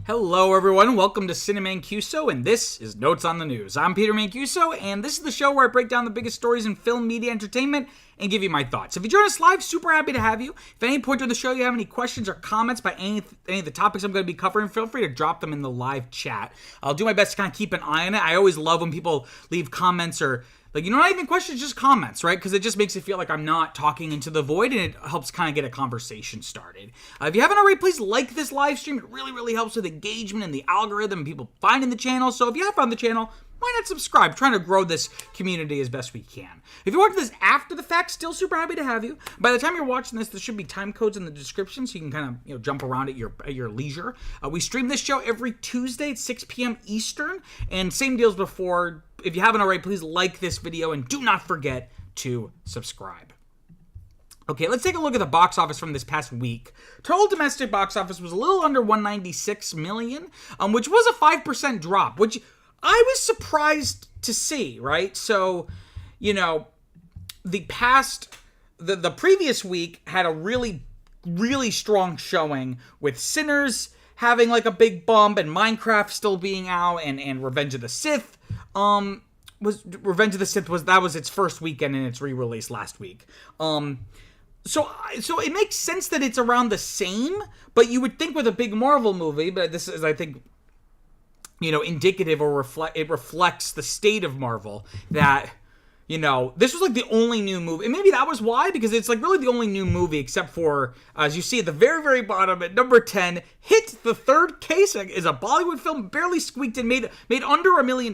Hello everyone, welcome to Cinemancuso, and this is Notes on the News. I'm Peter Mancuso, and this is the show where I break down the biggest stories in film, media, entertainment, and give you my thoughts. If you join us live, super happy to have you. If at any point during the show you have any questions or comments about any of the topics I'm going to be covering, feel free to drop them in the live chat. I'll do my best to kind of keep an eye on it. I always love when people leave comments or not even questions, just comments, right? Because it just makes it feel like I'm not talking into the void, and it helps kind of get a conversation started. If you haven't already, please like this live stream. It really, really helps with engagement and the algorithm and people finding the channel. So if you have found the channel, why not subscribe? We're trying to grow this community as best we can. If you're watching this after the fact, still super happy to have you. By the time you're watching this, there should be time codes in the description so you can kind of jump around at your leisure. We stream this show every Tuesday at 6 p.m. Eastern, and same deals before. If you haven't already, please like this video and do not forget to subscribe. Okay, let's take a look at the box office from this past week. Total domestic box office was a little under 196 million, which was a 5% drop, which I was surprised to see, right? So, the previous week had a really, really strong showing with Sinners having like a big bump and Minecraft still being out and Revenge of the Sith was its first weekend and its re-release last week. So it makes sense that it's around the same, but you would think with a big Marvel movie, but this is, I think, indicative or reflects the state of Marvel that, this was like the only new movie. And maybe that was why, because it's like really the only new movie except for, as you see at the very, very bottom at number 10, Hit, the Third Case, is a Bollywood film, barely squeaked in, made under $1 million.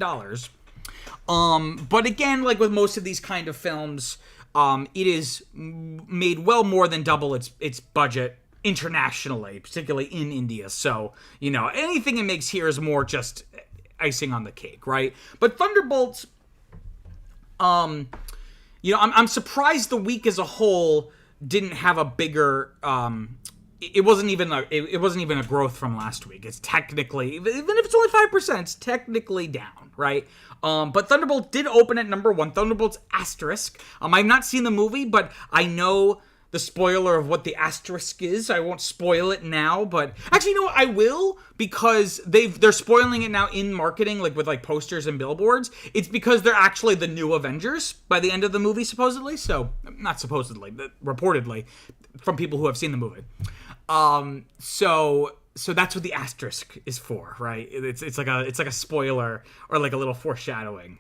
But again, like with most of these kind of films, it is made well more than double its budget internationally, particularly in India. So, anything it makes here is more just icing on the cake, right? But Thunderbolts, I'm surprised the week as a whole didn't have a bigger, it wasn't even a growth from last week. It's technically, even if it's only 5%, it's technically down, right? But Thunderbolt did open at number 1, Thunderbolts Asterisk. I've not seen the movie, but I know the spoiler of what the asterisk is. I won't spoil it now, but actually, I will, because they're spoiling it now in marketing, like with like posters and billboards. It's because they're actually the new Avengers by the end of the movie, supposedly. So, not supposedly, but reportedly from people who have seen the movie. So that's what the asterisk is for, right? It's like a spoiler or like a little foreshadowing.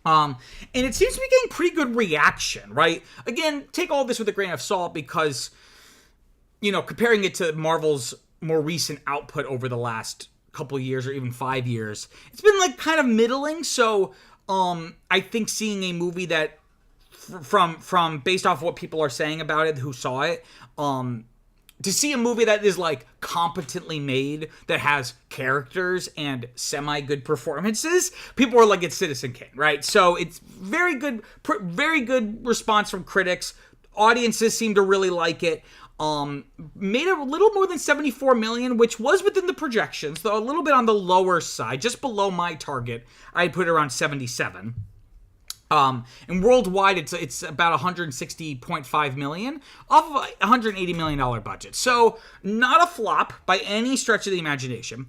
And it seems to be getting pretty good reaction, right? Again, take all this with a grain of salt because, comparing it to Marvel's more recent output over the last couple years or even 5 years, it's been like kind of middling. So, I think seeing a movie that from based off what people are saying about it, who saw it, to see a movie that is like competently made, that has characters and semi-good performances, people are like, it's Citizen Kane, right? So it's very good response from critics. Audiences seem to really like it. Made a little more than 74 million, which was within the projections, though a little bit on the lower side, just below my target. I put it around 77. And worldwide, it's about 160.5 million off of a $180 million budget. So not a flop by any stretch of the imagination.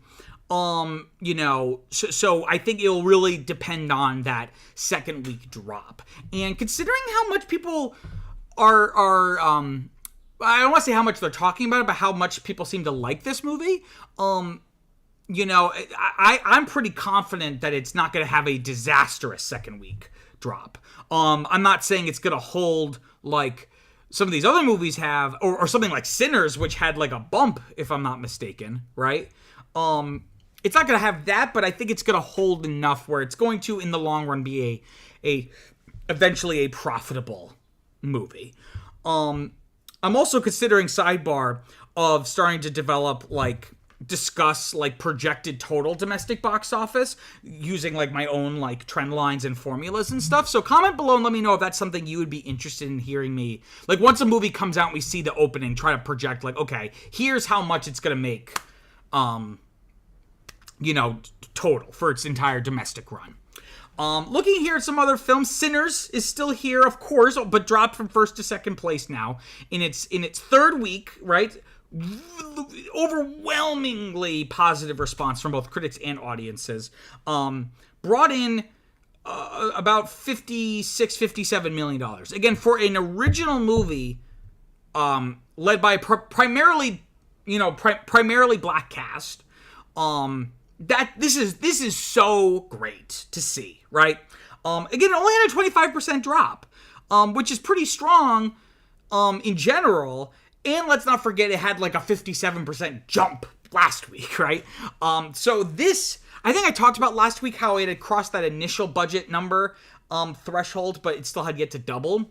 So I think it'll really depend on that second week drop. And considering how much people are I don't want to say how much they're talking about it, but how much people seem to like this movie, I'm pretty confident that it's not going to have a disastrous second week drop. I'm not saying it's gonna hold like some of these other movies have, or something like Sinners, which had like a bump, if I'm not mistaken, right? It's not gonna have that, but I think it's gonna hold enough where it's going to, in the long run, be eventually a profitable movie. I'm also considering, sidebar, of starting to develop discuss projected total domestic box office using my own trend lines and formulas and stuff. So comment below and let me know if that's something you would be interested in hearing me. Once a movie comes out and we see the opening, try to project okay, here's how much it's gonna make total for its entire domestic run. Looking here at some other films, Sinners is still here, of course, but dropped from first to second place now in its third week, right? overwhelmingly positive response from both critics and audiences. Brought in about $56-57 million. Again, for an original movie led by primarily black cast. That this is so great to see, right? Again, it only had a 25% drop, which is pretty strong in general. And let's not forget it had like a 57% jump last week, right? So this, I think I talked about last week how it had crossed that initial budget number threshold, but it still had yet to double,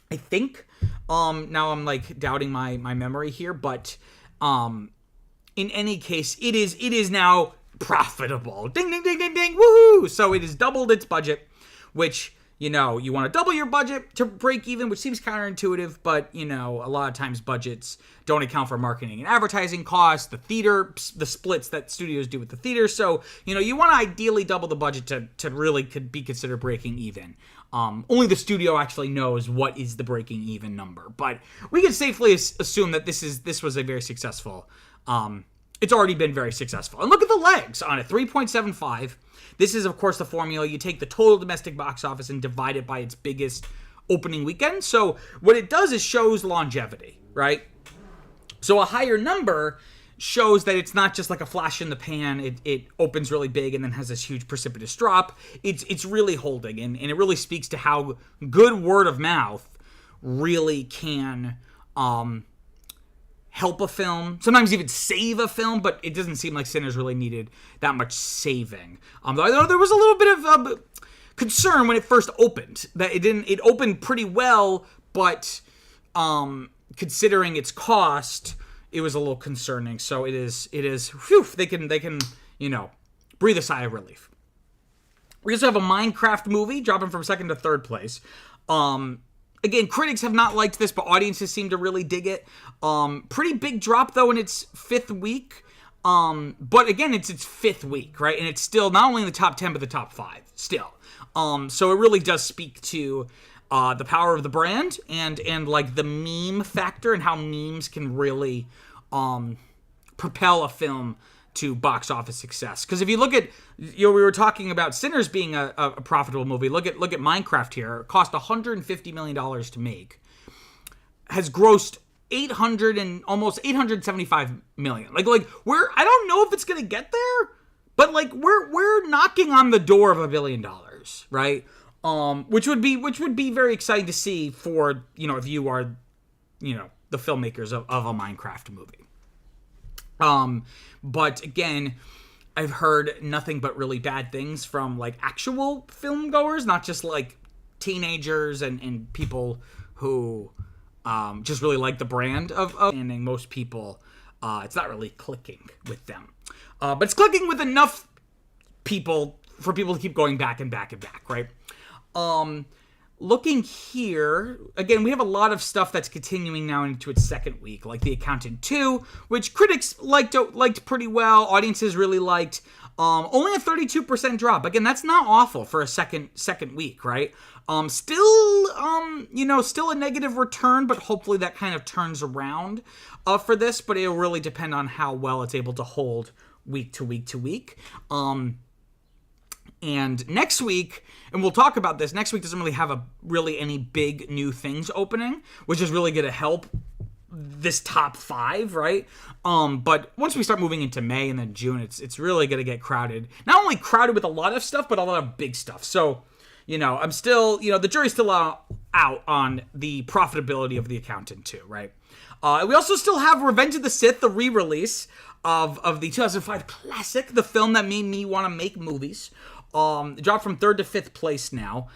I think. Now I'm like doubting my memory here, but in any case, it is now profitable. Ding, ding, ding, ding, ding, woohoo! So it has doubled its budget, which, you want to double your budget to break even, which seems counterintuitive, but, a lot of times budgets don't account for marketing and advertising costs, the splits that studios do with the theater. So, you want to ideally double the budget to really could be considered breaking even. Only the studio actually knows what is the breaking even number, but we can safely assume that this was a very successful. It's already been very successful. And look at the legs on it, 3.75. This is, of course, the formula. You take the total domestic box office and divide it by its biggest opening weekend. So what it does is shows longevity, right? So a higher number shows that it's not just like a flash in the pan. It opens really big and then has this huge precipitous drop. It's really holding, and it really speaks to how good word of mouth really can help a film, sometimes even save a film, but it doesn't seem like Sinners really needed that much saving. Though I know there was a little bit of concern when it first opened, that it opened pretty well, but considering its cost, it was a little concerning. So it is whew, they can breathe a sigh of relief. We also have a Minecraft movie dropping from second to third place. Again, critics have not liked this, but audiences seem to really dig it. Pretty big drop, though, in its fifth week. But again, it's its fifth week, right? And it's still not only in the top 10, but the top 5 still. So it really does speak to the power of the brand and like the meme factor and how memes can really propel a film to box office success. Because if you look at, we were talking about Sinners being a profitable movie. Look at Minecraft here. It cost $150 million to make. Has grossed almost $875 million. Like I don't know if it's gonna get there, but like we're knocking on the door of $1 billion, right? Which would be very exciting to see for if you are the filmmakers of a Minecraft movie. But again, I've heard nothing but really bad things from like actual film goers, not just like teenagers and people who just really like the brand of and most people, it's not really clicking with them. But it's clicking with enough people for people to keep going back and back and back, right? Looking here, again, we have a lot of stuff that's continuing now into its second week, like The Accountant 2, which critics liked pretty well, audiences really liked. Only a 32% drop. Again, that's not awful for a second week, right? Still a negative return, but hopefully that kind of turns around for this, but it'll really depend on how well it's able to hold week to week to week. And next week, and we'll talk about this, next week doesn't really have any big new things opening, which is really going to help this top 5, right? But once we start moving into May and then June, it's really going to get crowded. Not only crowded with a lot of stuff, but a lot of big stuff. So, I'm still, the jury's still out on the profitability of The Accountant 2, right? We also still have Revenge of the Sith, the re-release of the 2005 classic, the film that made me want to make movies. It dropped from 3rd to 5th place now.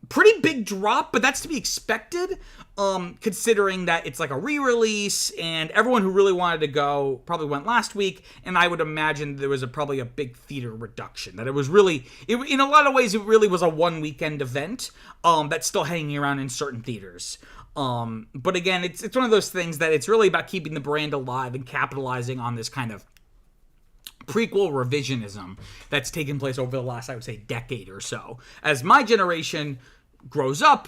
Pretty big drop, but that's to be expected, considering that it's like a re-release, and everyone who really wanted to go probably went last week, and I would imagine there was probably a big theater reduction, that it was really, in a lot of ways, it really was a one-weekend event that's still hanging around in certain theaters. But again, it's one of those things that it's really about keeping the brand alive and capitalizing on this kind of prequel revisionism that's taken place over the last, I would say, decade or so. As my generation grows up,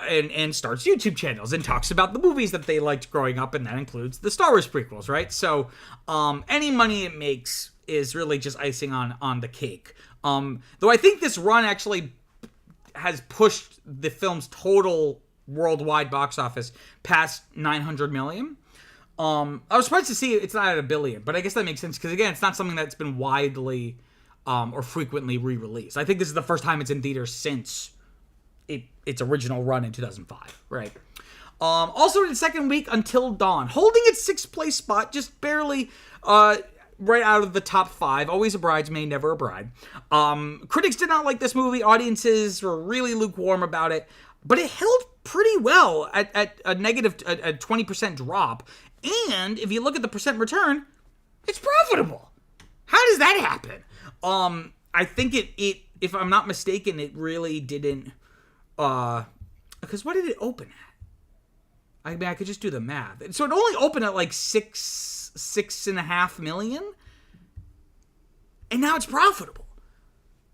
and starts YouTube channels and talks about the movies that they liked growing up, and that includes the Star Wars prequels, right? So any money it makes is really just icing on the cake. Though I think this run actually has pushed the film's total worldwide box office past 900 million. I was surprised to see it's not at $1 billion, but I guess that makes sense because, again, it's not something that's been widely or frequently re-released. I think this is the first time it's in theaters since its original run in 2005, right? Also in its second week, Until Dawn, holding its 6th place spot, just barely right out of the top 5. Always a bridesmaid, never a bride. Critics did not like this movie. Audiences were really lukewarm about it, but it held pretty well at a negative, a 20% drop. And if you look at the percent return, it's profitable. How does that happen? I think it if I'm not mistaken, it really didn't, because what did it open at? I mean, I could just do the math. So it only opened at like 6.5 million, and now it's profitable.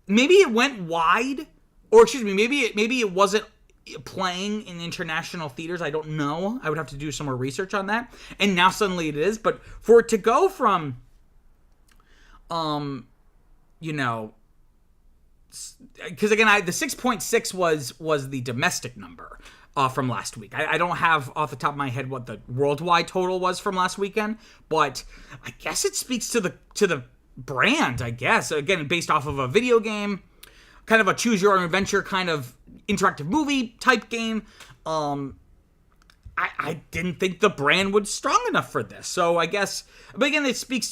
Maybe it went wide, or excuse me, maybe it wasn't playing in international theaters. I don't know. I would have to do some more research on that. And now suddenly it is. But for it to go from, because again, the 6.6 was the domestic number from last week. I don't have off the top of my head what the worldwide total was from last weekend, but I guess it speaks to the brand. I guess, again, based off of a video game, kind of a choose your own adventure kind of interactive movie type game. I didn't think the brand was strong enough for this. So I guess, but again, it speaks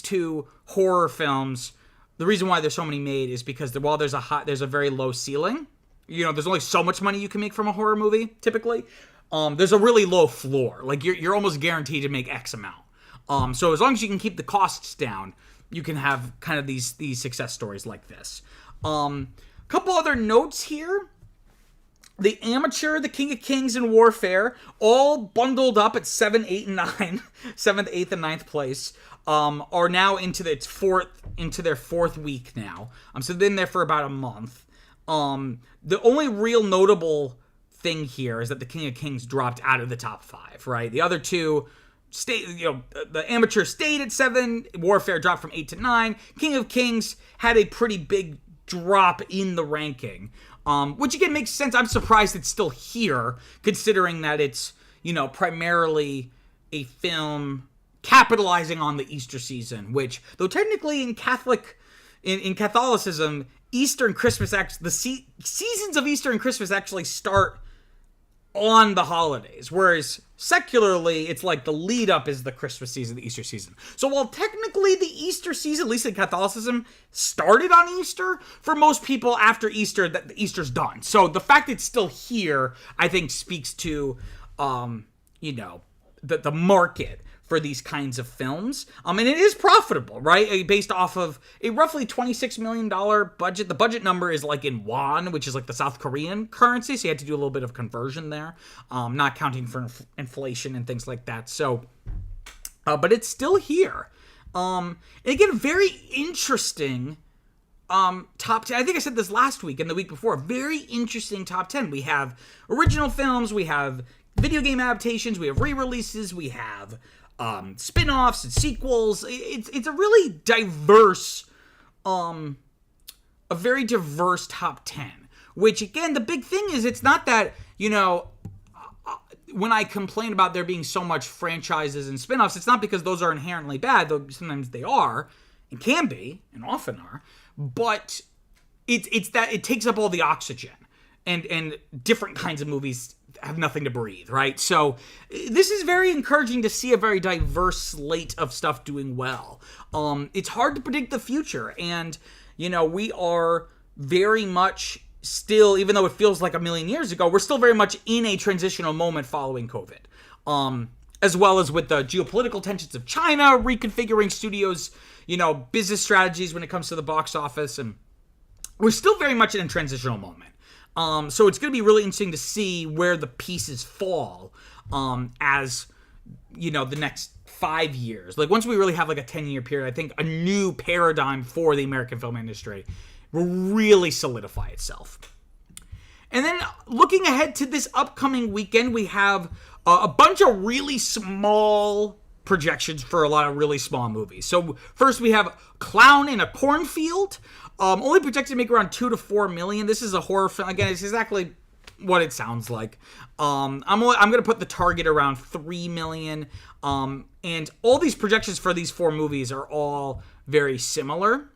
to horror films. The reason why there's so many made is because while there's a very low ceiling. There's only so much money you can make from a horror movie typically. There's a really low floor. Like you're almost guaranteed to make X amount. So as long as you can keep the costs down, you can have kind of these success stories like this. Couple other notes here. The Amateur, The King of Kings, and Warfare all bundled up at 7, 8, and 9, 7th, 8th, and 9th place. Are now into their fourth week now. So they've been there for about a month. The only real notable thing here is that The King of Kings dropped out of the top 5, right? The other two stayed, the Amateur stayed at 7, Warfare dropped from 8 to 9. King of Kings had a pretty big drop in the ranking, which again makes sense. I'm surprised it's still here, considering that it's, primarily a film capitalizing on the Easter season, which, though technically in Catholicism, Easter and Christmas, the seasons of Easter and Christmas actually start on the holidays, whereas secularly, it's like the lead up is the Christmas season, the Easter season. So while technically the Easter season, at least in Catholicism, started on Easter, for most people after Easter, that the Easter's done. So the fact it's still here, I think, speaks to, the market for these kinds of films. And it is profitable, right? Based off of a roughly $26 million budget. The budget number is like in won, which is like the South Korean currency. So you had to do a little bit of conversion there, not counting for inflation and things like that. So, but it's still here. And again, very interesting top 10. I think I said this last week and the week before. Very interesting top 10. We have original films. We have video game adaptations. We have re-releases. We have spin-offs and sequels. It's a really diverse, a very diverse top 10, which again, the big thing is it's not that, when I complain about there being so much franchises and spin-offs, it's not because those are inherently bad, though sometimes they are and can be and often are, but it's that it takes up all the oxygen and different kinds of movies have nothing to breathe, right? So this is very encouraging to see a very diverse slate of stuff doing well. It's hard to predict the future, and we are very much still, even though it feels like a million years ago, we're still very much in a transitional moment following COVID, as well as with the geopolitical tensions of China reconfiguring studios, business strategies when it comes to the box office, and we're still very much in a transitional moment. So it's going to be really interesting to see where the pieces fall as, the next 5 years. Like, once we really have, like, a 10-year period, I think a new paradigm for the American film industry will really solidify itself. And then looking ahead to this upcoming weekend, we have a bunch of really small projections for a lot of really small movies. So first we have Clown in a Cornfield, only projected to make around 2 to 4 million. This is a horror film. Again, it's exactly what it sounds like. I'm going to put the target around 3 million. And all these projections for these 4 movies are all very similar.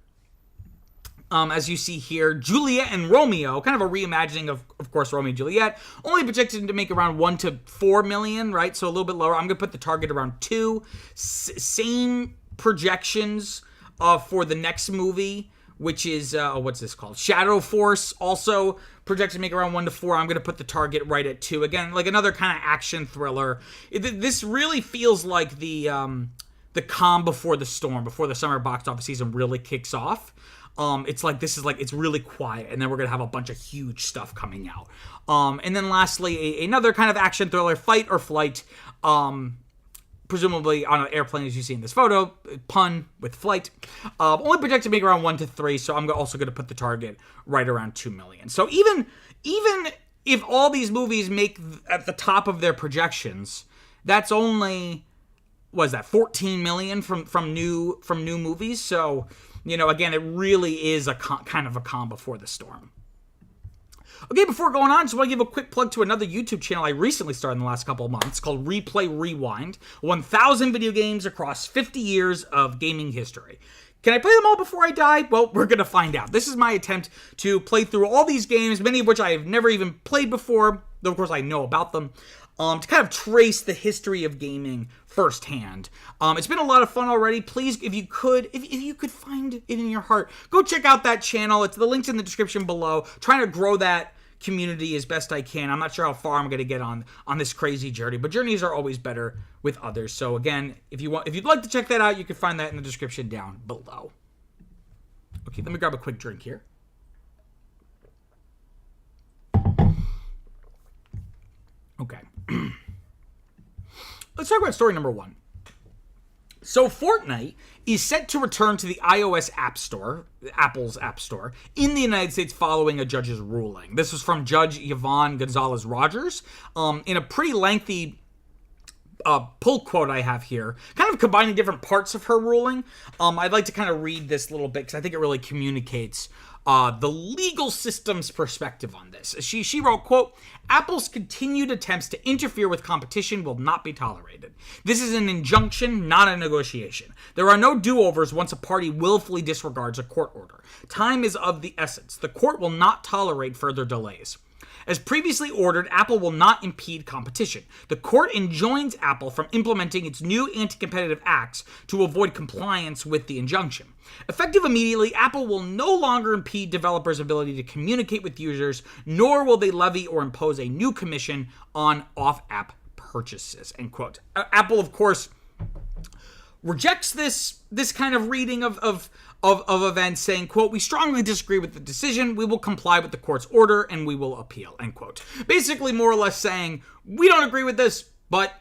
As you see here, Juliet and Romeo, kind of a reimagining of course, Romeo and Juliet, only projected to make around 1 to 4 million, right? So a little bit lower. I'm going to put the target around 2. Same projections for the next movie, which is, what's this called? Shadow Force, also projected to make around 1 to 4. I'm going to put the target right at 2. Again, like another kind of action thriller. This really feels like the calm before the storm, before the summer box office season really kicks off. It's like, it's really quiet, and then we're going to have a bunch of huge stuff coming out. And then lastly, another kind of action thriller, Fight or Flight, presumably on an airplane, as you see in this photo, pun with flight. Only projected to make around 1 to 3, so I'm also going to put the target right around 2 million. So even if all these movies make at the top of their projections, that's only, what is that, 14 million from new movies. So, again, it really is a kind of a calm before the storm. Okay, before going on, just want to give a quick plug to another YouTube channel I recently started in the last couple of months called Replay Rewind. 1,000 video games across 50 years of gaming history. Can I play them all before I die? Well, we're going to find out. This is my attempt to play through all these games, many of which I have never even played before, though of course I know about them, to kind of trace the history of gaming firsthand. It's been a lot of fun already. Please, if you could find it in your heart, go check out that channel. The link's in the description below. Trying to grow that community as best I can. I'm not sure how far I'm going to get on this crazy journey, but journeys are always better with others. So again, if you'd like to check that out, you can find that in the description down below. Okay, let me grab a quick drink here. Okay. Let's talk about story number 1. So Fortnite is set to return to the iOS App Store, Apple's App Store, in the United States following a judge's ruling. This was from Judge Yvonne Gonzalez-Rogers in a pretty lengthy pull quote I have here, kind of combining different parts of her ruling. I'd like to kind of read this little bit because I think it really communicates the legal system's perspective on this. She wrote, quote, "Apple's continued attempts to interfere with competition will not be tolerated. This is an injunction, not a negotiation. There are no do-overs once a party willfully disregards a court order. Time is of the essence. The court will not tolerate further delays. As previously ordered, Apple will not impede competition. The court enjoins Apple from implementing its new anti-competitive acts to avoid compliance with the injunction. Effective immediately, Apple will no longer impede developers' ability to communicate with users, nor will they levy or impose a new commission on off-app purchases," end quote. Apple, of course, rejects this kind of reading of events, saying, quote, "We strongly disagree with the decision. We will comply with the court's order and we will appeal," end quote. Basically, more or less saying, we don't agree with this, but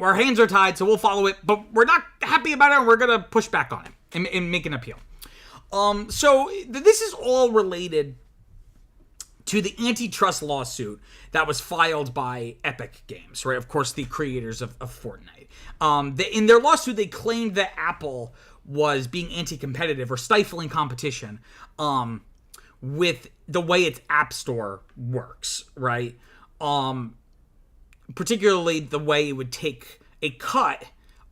our hands are tied, so we'll follow it, but we're not happy about it and we're going to push back on it and make an appeal. So this is all related to the antitrust lawsuit that was filed by Epic Games, right? Of course, the creators of Fortnite. In their lawsuit, they claimed that Apple was being anti-competitive or stifling competition with the way its App Store works, right? Particularly the way it would take a cut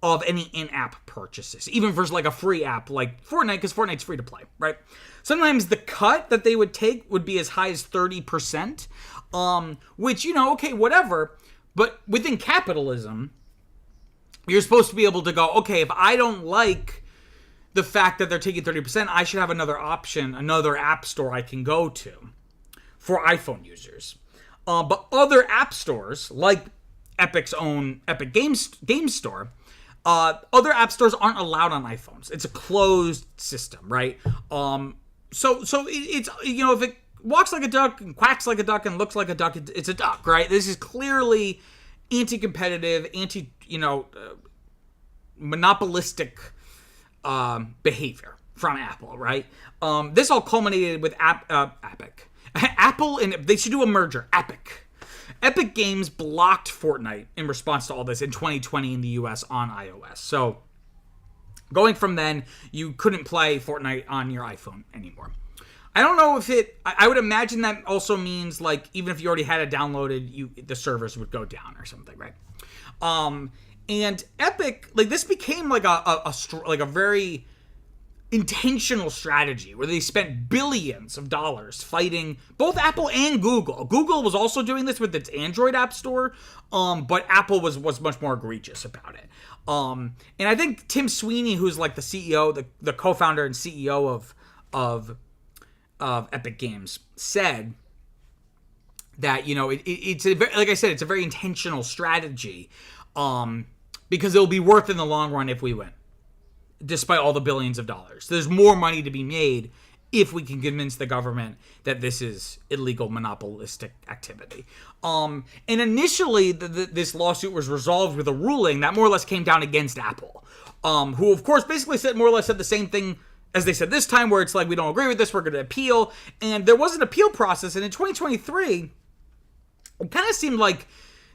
of any in-app purchases, even for like a free app like Fortnite, because Fortnite's free to play, right? Sometimes the cut that they would take would be as high as 30%, which, okay, whatever. But within capitalism, you're supposed to be able to go, okay, if I don't like the fact that they're taking 30%, I should have another option, another app store I can go to for iPhone users. But other app stores, like Epic's own Epic Games Store, other app stores aren't allowed on iPhones. It's a closed system, right? So it's, if it walks like a duck and quacks like a duck and looks like a duck, it's a duck, right? This is clearly anti-competitive, monopolistic behavior from Apple, right? This all culminated with Epic Apple, and they should do a merger. Epic Games blocked Fortnite in response to all this in 2020 in the US on iOS. So going from then, you couldn't play Fortnite on your iPhone anymore. I don't know if I would imagine that also means, like, even if you already had it downloaded, the servers would go down or something, right? And Epic, like, this became like a very intentional strategy where they spent billions of dollars fighting both Apple and Google. Google was also doing this with its Android app store, but Apple was much more egregious about it. And I think Tim Sweeney, who's like the CEO, the co-founder and CEO of Epic Games, said that, you know, it's a very, like I said, it's a very intentional strategy, because it'll be worth in the long run if we win, despite all the billions of dollars. There's more money to be made if we can convince the government that this is illegal monopolistic activity. And initially, this lawsuit was resolved with a ruling that more or less came down against Apple, who, of course, basically said the same thing as they said this time, where it's like, we don't agree with this, we're going to appeal. And there was an appeal process, and in 2023, it kind of seemed like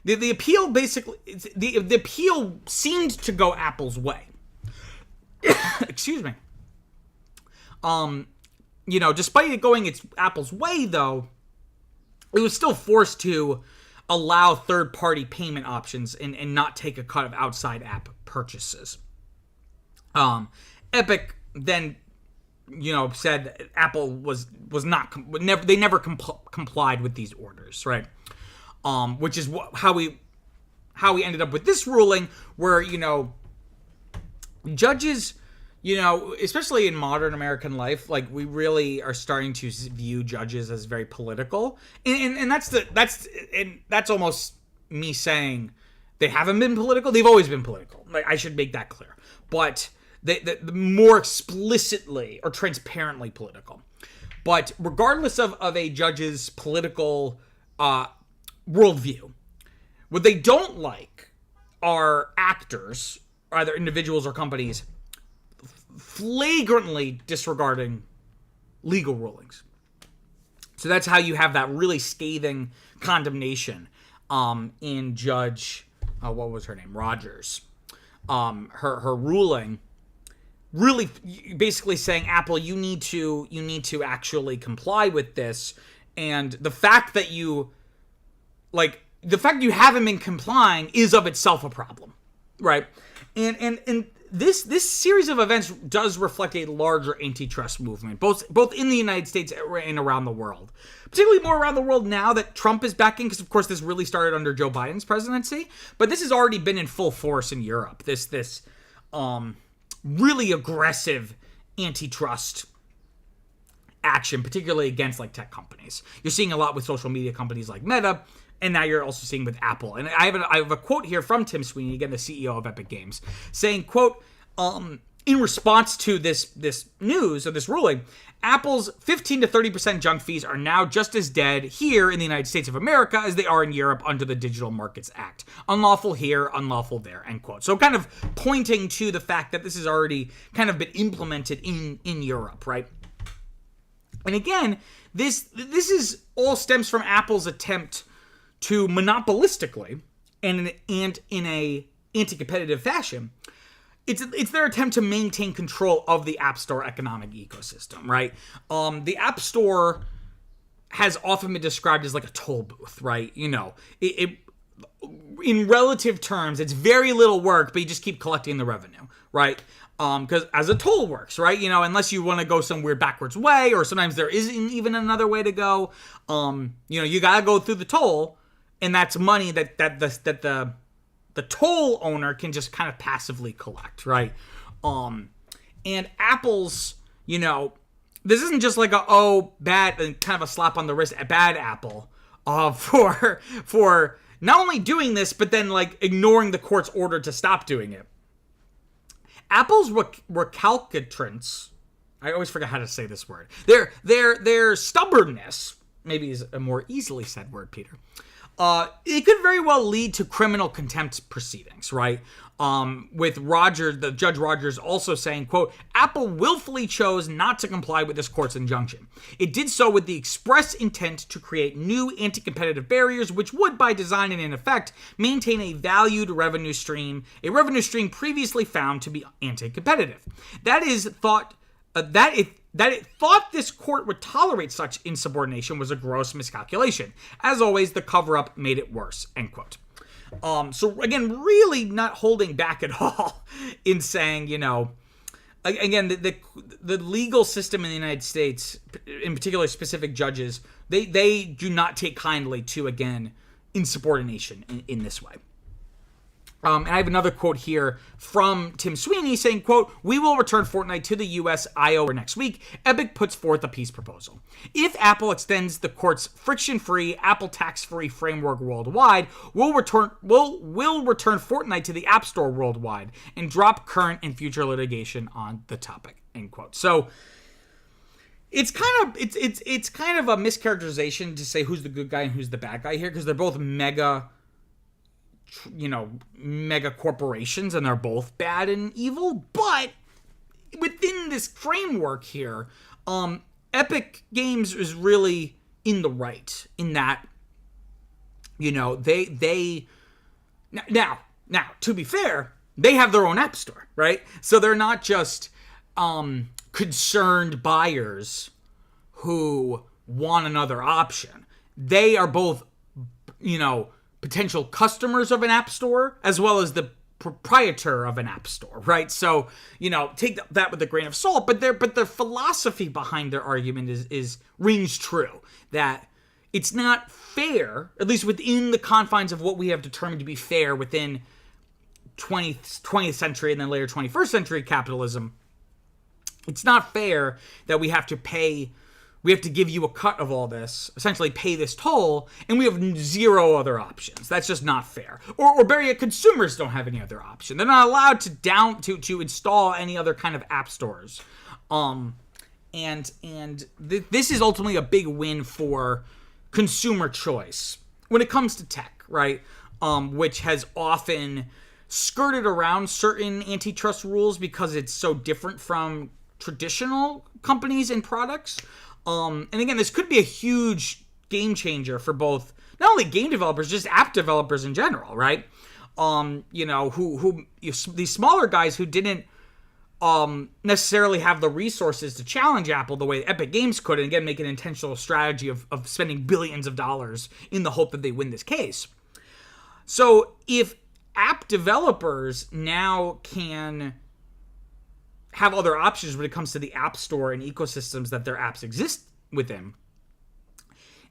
the appeal basically, the appeal seemed to go Apple's way. Excuse me. You know, despite it going Apple's way, though, it was still forced to allow third-party payment options and not take a cut of outside app purchases. Epic then, you know, said Apple was not they never complied with these orders, right? Which is how we ended up with this ruling, where, you know, judges, you know, especially in modern American life, like, we really are starting to view judges as very political, and that's almost me saying they haven't been political. They've always been political. Like, I should make that clear, but the more explicitly or transparently political. But regardless of a judge's political worldview, what they don't like are actors, either individuals or companies, flagrantly disregarding legal rulings. So that's how you have that really scathing condemnation in Judge, what was her name? Rogers. Her ruling, really basically saying, Apple, you need to actually comply with this. And the fact that you haven't been complying is of itself a problem, right? And this series of events does reflect a larger antitrust movement, both in the United States and around the world. Particularly more around the world now that Trump is backing, because of course this really started under Joe Biden's presidency, but this has already been in full force in Europe. This really aggressive antitrust action, particularly against, like, tech companies. You're seeing a lot with social media companies like Meta, and now you're also seeing with Apple. And I have a quote here from Tim Sweeney, again, the CEO of Epic Games, saying, quote, in response to this news, or this ruling, Apple's 15 to 30% junk fees are now just as dead here in the United States of America as they are in Europe under the Digital Markets Act. Unlawful here, unlawful there, end quote. So kind of pointing to the fact that this has already kind of been implemented in Europe, right? And again, this is all stems from Apple's attempt to monopolistically and in a anti-competitive fashion, it's their attempt to maintain control of the App Store economic ecosystem, right? The App Store has often been described as like a toll booth, right? You know, it in relative terms, it's very little work, but you just keep collecting the revenue, right? Because as a toll works, right? You know, unless you want to go some weird backwards way, or sometimes there isn't even another way to go. You know, you gotta go through the toll, and that's money that the toll owner can just kind of passively collect, right? And Apple's, you know, this isn't just like bad and kind of a slap on the wrist, a bad Apple, for not only doing this, but then like ignoring the court's order to stop doing it. Apple's recalcitrance, I always forget how to say this word. Their stubbornness, maybe is a more easily said word, Peter, it could very well lead to criminal contempt proceedings, right? With Rogers, the Judge Rogers also saying, quote, Apple willfully chose not to comply with this court's injunction. It did so with the express intent to create new anti-competitive barriers, which would, by design and in effect, maintain a valued revenue stream previously found to be anti-competitive. That it thought this court would tolerate such insubordination was a gross miscalculation. As always, the cover-up made it worse, end quote. So again, really not holding back at all in saying, again, the legal system in the United States, in particular specific judges, they do not take kindly to, again, insubordination in this way. And I have another quote here from Tim Sweeney saying, quote, we will return Fortnite to the U.S. I/O next week. Epic puts forth a peace proposal. If Apple extends the court's friction-free, Apple tax-free framework worldwide, we'll return Fortnite to the App Store worldwide and drop current and future litigation on the topic, end quote. So it's kind of a mischaracterization to say who's the good guy and who's the bad guy here, because they're both mega corporations and they're both bad and evil. But within this framework here, Epic Games is really in the right in that, they now to be fair, they have their own app store, right? So they're not just concerned buyers who want another option. They are both, potential customers of an app store as well as the proprietor of an app store, right? So, take that with a grain of salt, but the philosophy behind their argument is rings true, that it's not fair, at least within the confines of what we have determined to be fair within 20th century and then later 21st century capitalism. It's not fair that we have to give you a cut of all this, essentially pay this toll, and we have zero other options. That's just not fair. Or better yet, consumers don't have any other option. They're not allowed to install any other kind of app stores. This is ultimately a big win for consumer choice when it comes to tech, right? Which has often skirted around certain antitrust rules because it's so different from traditional companies and products. And again, this could be a huge game changer for both, not only game developers, just app developers in general, right? These smaller guys who didn't necessarily have the resources to challenge Apple the way Epic Games could, and again, make an intentional strategy of spending billions of dollars in the hope that they win this case. So if app developers now can have other options when it comes to the app store and ecosystems that their apps exist within,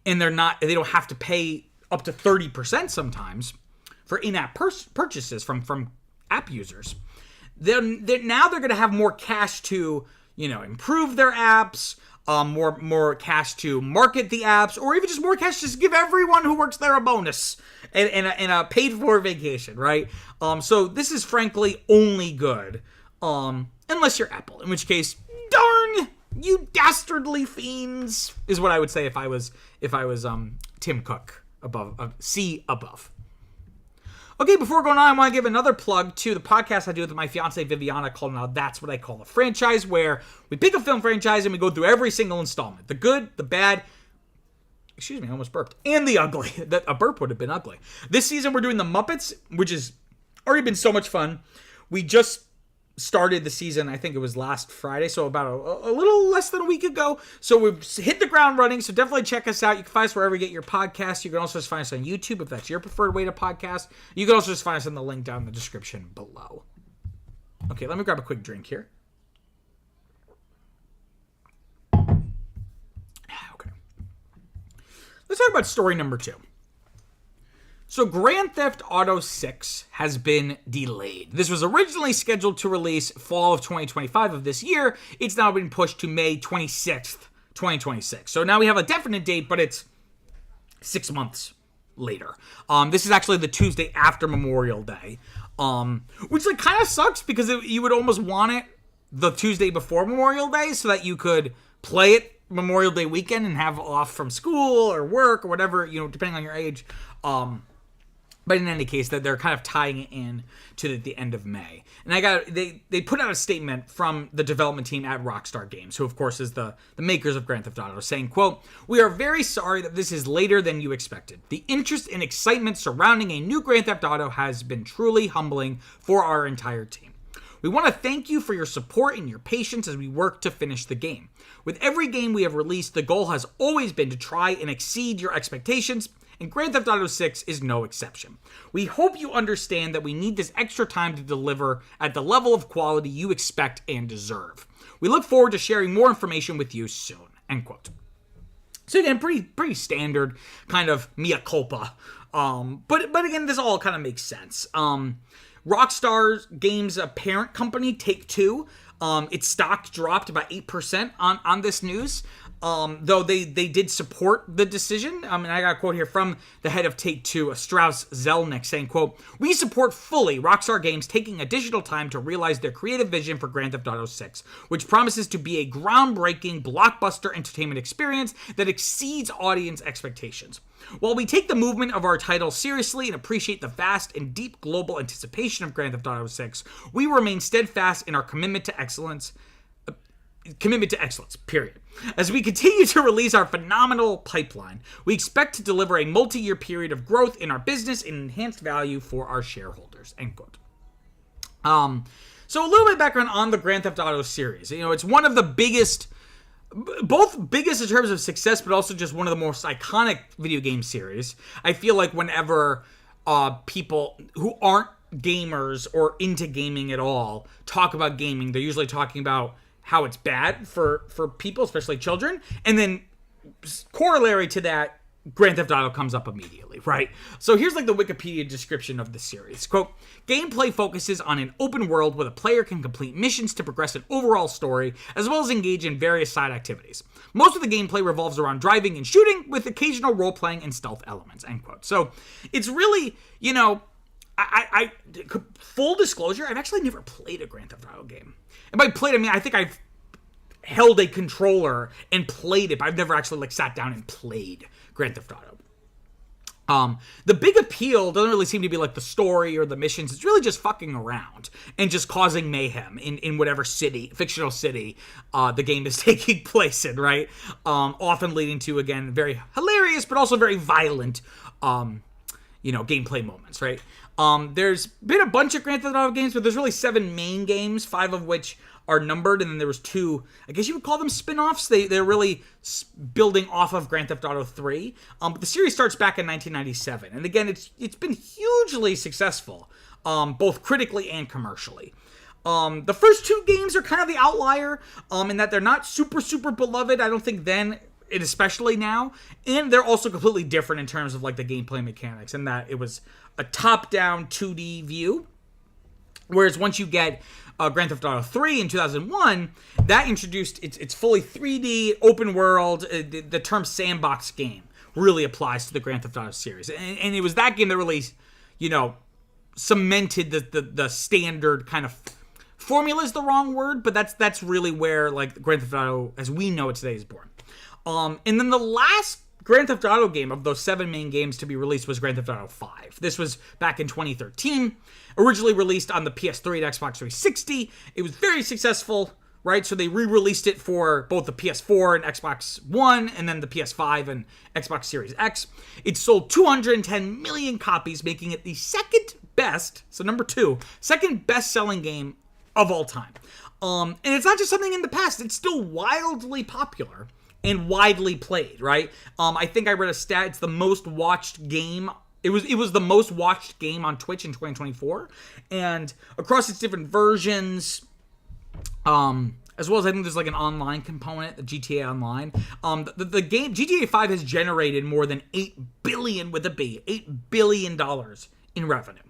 and they don't have to pay up to 30% sometimes for in-app purchases from app users, then now they're going to have more cash to improve their apps, more cash to market the apps, or even just more cash to give everyone who works there a bonus and a paid for vacation, right? So this is frankly only good. Unless you're Apple, in which case, darn you dastardly fiends, is what I would say if I was Tim Cook above. Okay, before going on, I want to give another plug to the podcast I do with my fiance Viviana called Now That's What I Call a Franchise, where we pick a film franchise and we go through every single installment, the good, the bad. Excuse me, I almost burped. And the ugly. A burp would have been ugly. This season we're doing the Muppets, which has already been so much fun. We just started the season, I think it was last Friday, so about a little less than a week ago. So we've hit the ground running, so definitely check us out. You can find us wherever you get your podcasts. You can also just find us on YouTube if that's your preferred way to podcast. You can also just find us in the link down in the description below. Okay, let me grab a quick drink here. Okay. Let's talk about story number 2. So Grand Theft Auto 6 has been delayed. This was originally scheduled to release fall of 2025 of this year. It's now been pushed to May 26th, 2026. So now we have a definite date, but it's 6 months later. This is actually the Tuesday after Memorial Day, which kind of sucks because you would almost want it the Tuesday before Memorial Day so that you could play it Memorial Day weekend and have off from school or work or whatever, depending on your age. But in any case, that they're kind of tying it in to the end of May. And they put out a statement from the development team at Rockstar Games, who of course is the makers of Grand Theft Auto, saying, quote, "We are very sorry that this is later than you expected. The interest and excitement surrounding a new Grand Theft Auto has been truly humbling for our entire team. We want to thank you for your support and your patience as we work to finish the game. With every game we have released, the goal has always been to try and exceed your expectations, and Grand Theft Auto 6 is no exception. We hope you understand that we need this extra time to deliver at the level of quality you expect and deserve. We look forward to sharing more information with you soon." End quote. So again, pretty standard kind of mea culpa. But again, this all kind of makes sense. Rockstar Games' parent company, Take-Two, its stock dropped about 8% on this news. Though they did support the decision. And I got a quote here from the head of Take-Two, Strauss Zelnick, saying, quote, "We support fully Rockstar Games taking additional time to realize their creative vision for Grand Theft Auto 6, which promises to be a groundbreaking blockbuster entertainment experience that exceeds audience expectations. While we take the movement of our title seriously and appreciate the vast and deep global anticipation of Grand Theft Auto 6, we remain steadfast in our commitment to excellence, period. As we continue to release our phenomenal pipeline, we expect to deliver a multi-year period of growth in our business and enhanced value for our shareholders." End quote. So a little bit of background on the Grand Theft Auto series. It's one of the biggest in terms of success, but also just one of the most iconic video game series. I feel like whenever people who aren't gamers or into gaming at all talk about gaming, they're usually talking about how it's bad for people, especially children. And then corollary to that, Grand Theft Auto comes up immediately, right? So here's the Wikipedia description of the series. Quote, "Gameplay focuses on an open world where the player can complete missions to progress an overall story, as well as engage in various side activities. Most of the gameplay revolves around driving and shooting, with occasional role-playing and stealth elements." End quote. So it's really, I full disclosure, I've actually never played a Grand Theft Auto game. And by played, I mean, I think I've held a controller and played it, but I've never actually sat down and played Grand Theft Auto. The big appeal doesn't really seem to be the story or the missions. It's really just fucking around and just causing mayhem in whatever fictional city, the game is taking place in, right? Often leading to, again, very hilarious, but also very violent, gameplay moments, right? There's been a bunch of Grand Theft Auto games, but there's really 7 main games, 5 of which are numbered, and then there was 2, I guess you would call them spin-offs. They're really building off of Grand Theft Auto 3. But the series starts back in 1997, and again, it's been hugely successful, both critically and commercially. The first 2 games are kind of the outlier, in that they're not super, super beloved. I don't think then, and especially now, and they're also completely different in terms of the gameplay mechanics, in that it was a top-down 2D view, whereas once you get Grand Theft Auto 3 in 2001, that introduced its fully 3D open world. The term sandbox game really applies to the Grand Theft Auto series, and it was that game that really, cemented the standard kind of formula is the wrong word, but that's really where Grand Theft Auto as we know it today is born. And then the last Grand Theft Auto game of those 7 main games to be released was Grand Theft Auto 5. This was back in 2013, originally released on the PS3 and Xbox 360. It was very successful, right? So they re-released it for both the PS4 and Xbox One, and then the PS5 and Xbox Series X. It sold 210 million copies, making it the second best selling game of all time. And it's not just something in the past, it's still wildly popular and widely played, right? I think I read a stat, it's the most watched game. It was the most watched game on Twitch in 2024. And across its different versions, as well as I think there's an online component, the GTA Online. The game, GTA 5 has generated more than $8 billion in revenue.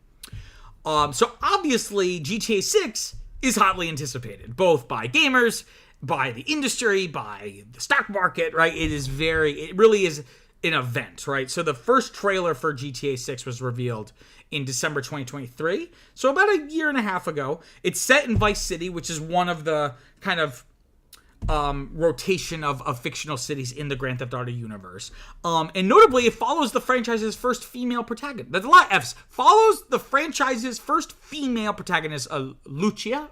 So obviously GTA 6 is hotly anticipated, both by gamers, by the industry, by the stock market, right? It really is an event, right? So the first trailer for GTA 6 was revealed in December 2023, so about a year and a half ago. It's set in Vice City, which is one of the kind of rotation of fictional cities in the Grand Theft Auto universe. And notably, it follows the franchise's first female protagonist. That's a lot of F's. Follows the franchise's first female protagonist, Lucia,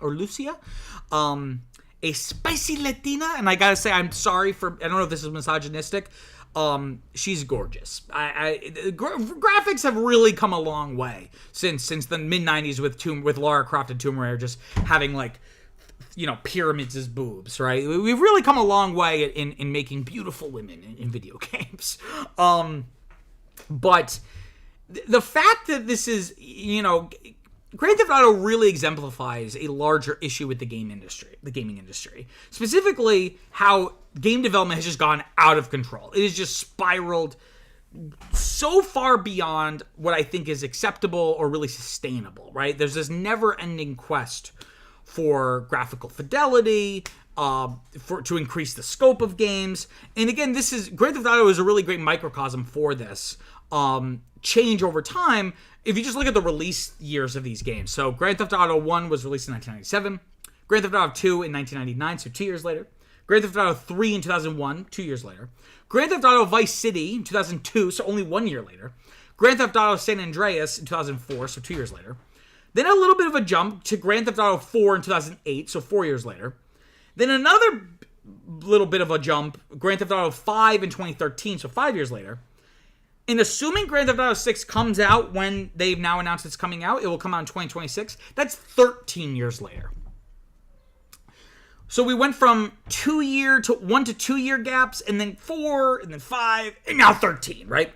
a spicy Latina. And I gotta say, I'm sorry for, I don't know if this is misogynistic. She's gorgeous. Graphics have really come a long way since the mid-90s with Lara Croft and Tomb Raider just having, like, you know, pyramids as boobs, right? We've really come a long way in making beautiful women in video games. But the fact that this is, you know, Grand Theft Auto really exemplifies a larger issue with the gaming industry. Specifically, how game development has just gone out of control. It has just spiraled so far beyond what I think is acceptable or really sustainable, right? There's this never-ending quest for graphical fidelity, to increase the scope of games. And again, Grand Theft Auto is a really great microcosm for this change over time. If you just look at the release years of these games. So Grand Theft Auto 1 was released in 1997. Grand Theft Auto 2 in 1999, so 2 years later. Grand Theft Auto 3 in 2001, 2 years later. Grand Theft Auto Vice City in 2002, so only 1 year later. Grand Theft Auto San Andreas in 2004, so 2 years later. Then a little bit of a jump to Grand Theft Auto 4 in 2008, so 4 years later. Then another little bit of a jump, Grand Theft Auto 5 in 2013, so 5 years later. And assuming Grand Theft Auto 6 comes out when they've now announced it's coming out, it will come out in 2026. That's 13 years later. So we went from 1 to 2 year gaps, and then 4, and then 5, and now 13, right?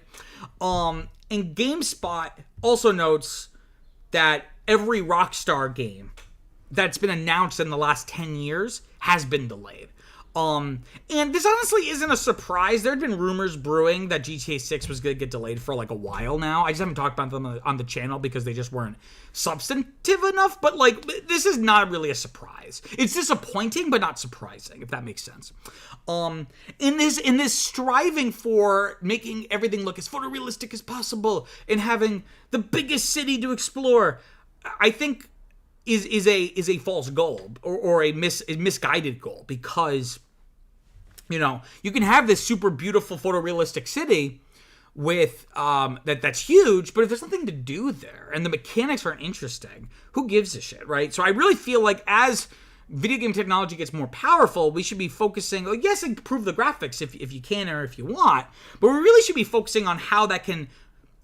And GameSpot also notes that every Rockstar game that's been announced in the last 10 years has been delayed. And this honestly isn't a surprise. There had been rumors brewing that GTA 6 was going to get delayed for like a while now. I just haven't talked about them on the channel because they just weren't substantive enough. But like, this is not really a surprise. It's disappointing, but not surprising, if that makes sense. In this striving for making everything look as photorealistic as possible and having the biggest city to explore, I think is a false goal or a misguided goal, because, you know, you can have this super beautiful photorealistic city with that's huge, but if there's nothing to do there and the mechanics aren't interesting, who gives a shit, right? So I really feel like as video game technology gets more powerful, we should be focusing, like, yes, improve the graphics if you can or if you want, but we really should be focusing on how that can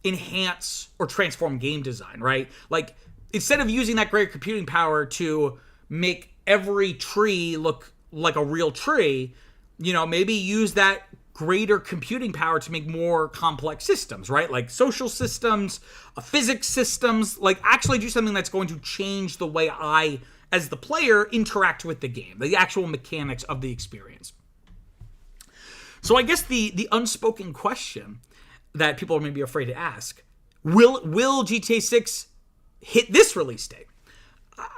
enhance or transform game design, right? Like, instead of using that great computing power to make every tree look like a real tree, you know, maybe use that greater computing power to make more complex systems, right? Like social systems, physics systems, like actually do something that's going to change the way I, as the player, interact with the game, the actual mechanics of the experience. So I guess the unspoken question that people are maybe afraid to ask, will GTA 6 hit this release date?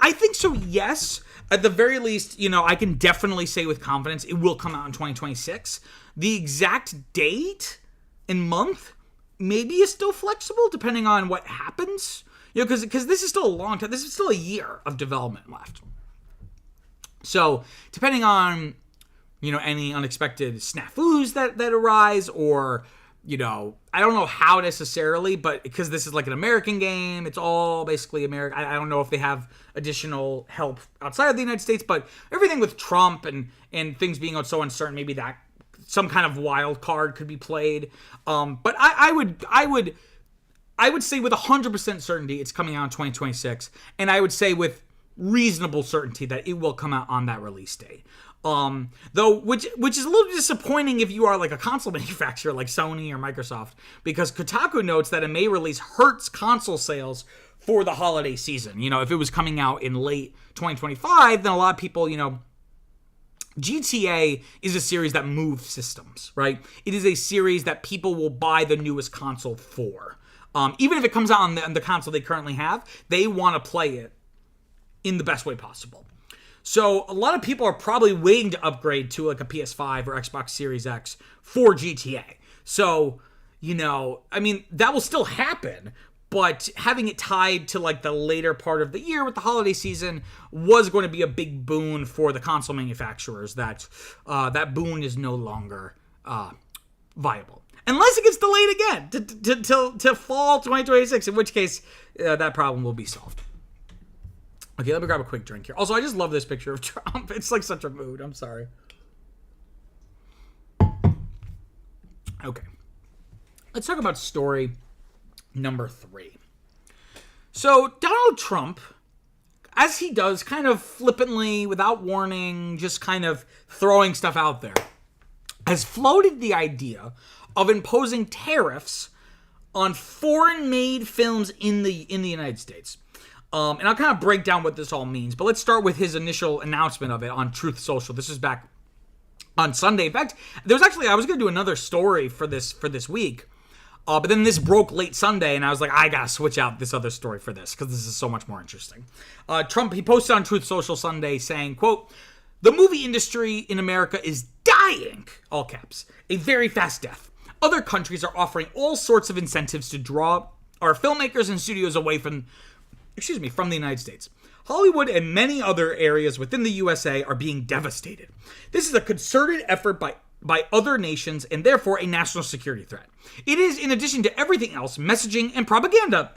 I think so, yes. At the very least, you know, I can definitely say with confidence it will come out in 2026. The exact date and month maybe is still flexible depending on what happens. You know, because this is still a long time. This is still a year of development left. So depending on, you know, any unexpected snafus that arise, or, you know, I don't know how necessarily, but because this is like an American game, it's all basically American. I don't know if they have additional help outside of the United States, but everything with Trump and things being so uncertain, maybe that some kind of wild card could be played. But I would say with 100% certainty it's coming out in 2026, and I would say with reasonable certainty that it will come out on that release date. Though, which is a little disappointing if you are like a console manufacturer like Sony or Microsoft, because Kotaku notes that a May release hurts console sales for the holiday season. You know, if it was coming out in late 2025, then a lot of people, you know, GTA is a series that moves systems, right? It is a series that people will buy the newest console for. Even if it comes out on the console they currently have, they want to play it in the best way possible. So a lot of people are probably waiting to upgrade to like a PS5 or Xbox Series X for GTA. So, you know, I mean, that will still happen, but having it tied to like the later part of the year with the holiday season was going to be a big boon for the console manufacturers. That boon is no longer viable. Unless it gets delayed again to fall 2026, in which case that problem will be solved. Okay, let me grab a quick drink here. Also, I just love this picture of Trump. It's like such a mood. I'm sorry. Okay. Let's talk about story number 3. So, Donald Trump, as he does kind of flippantly, without warning, just kind of throwing stuff out there, has floated the idea of imposing tariffs on foreign-made films in the United States. And I'll kind of break down what this all means, but let's start with his initial announcement of it on Truth Social. This is back on Sunday. In fact, I was going to do another story for this week, but then this broke late Sunday, and I was like, I gotta switch out this other story for this, because this is so much more interesting. Trump, he posted on Truth Social Sunday saying, quote, "The movie industry in America is dying," all caps, "a very fast death. Other countries are offering all sorts of incentives to draw our filmmakers and studios away from the United States. Hollywood and many other areas within the USA are being devastated. This is a concerted effort by other nations and therefore a national security threat. It is, in addition to everything else, messaging and propaganda, !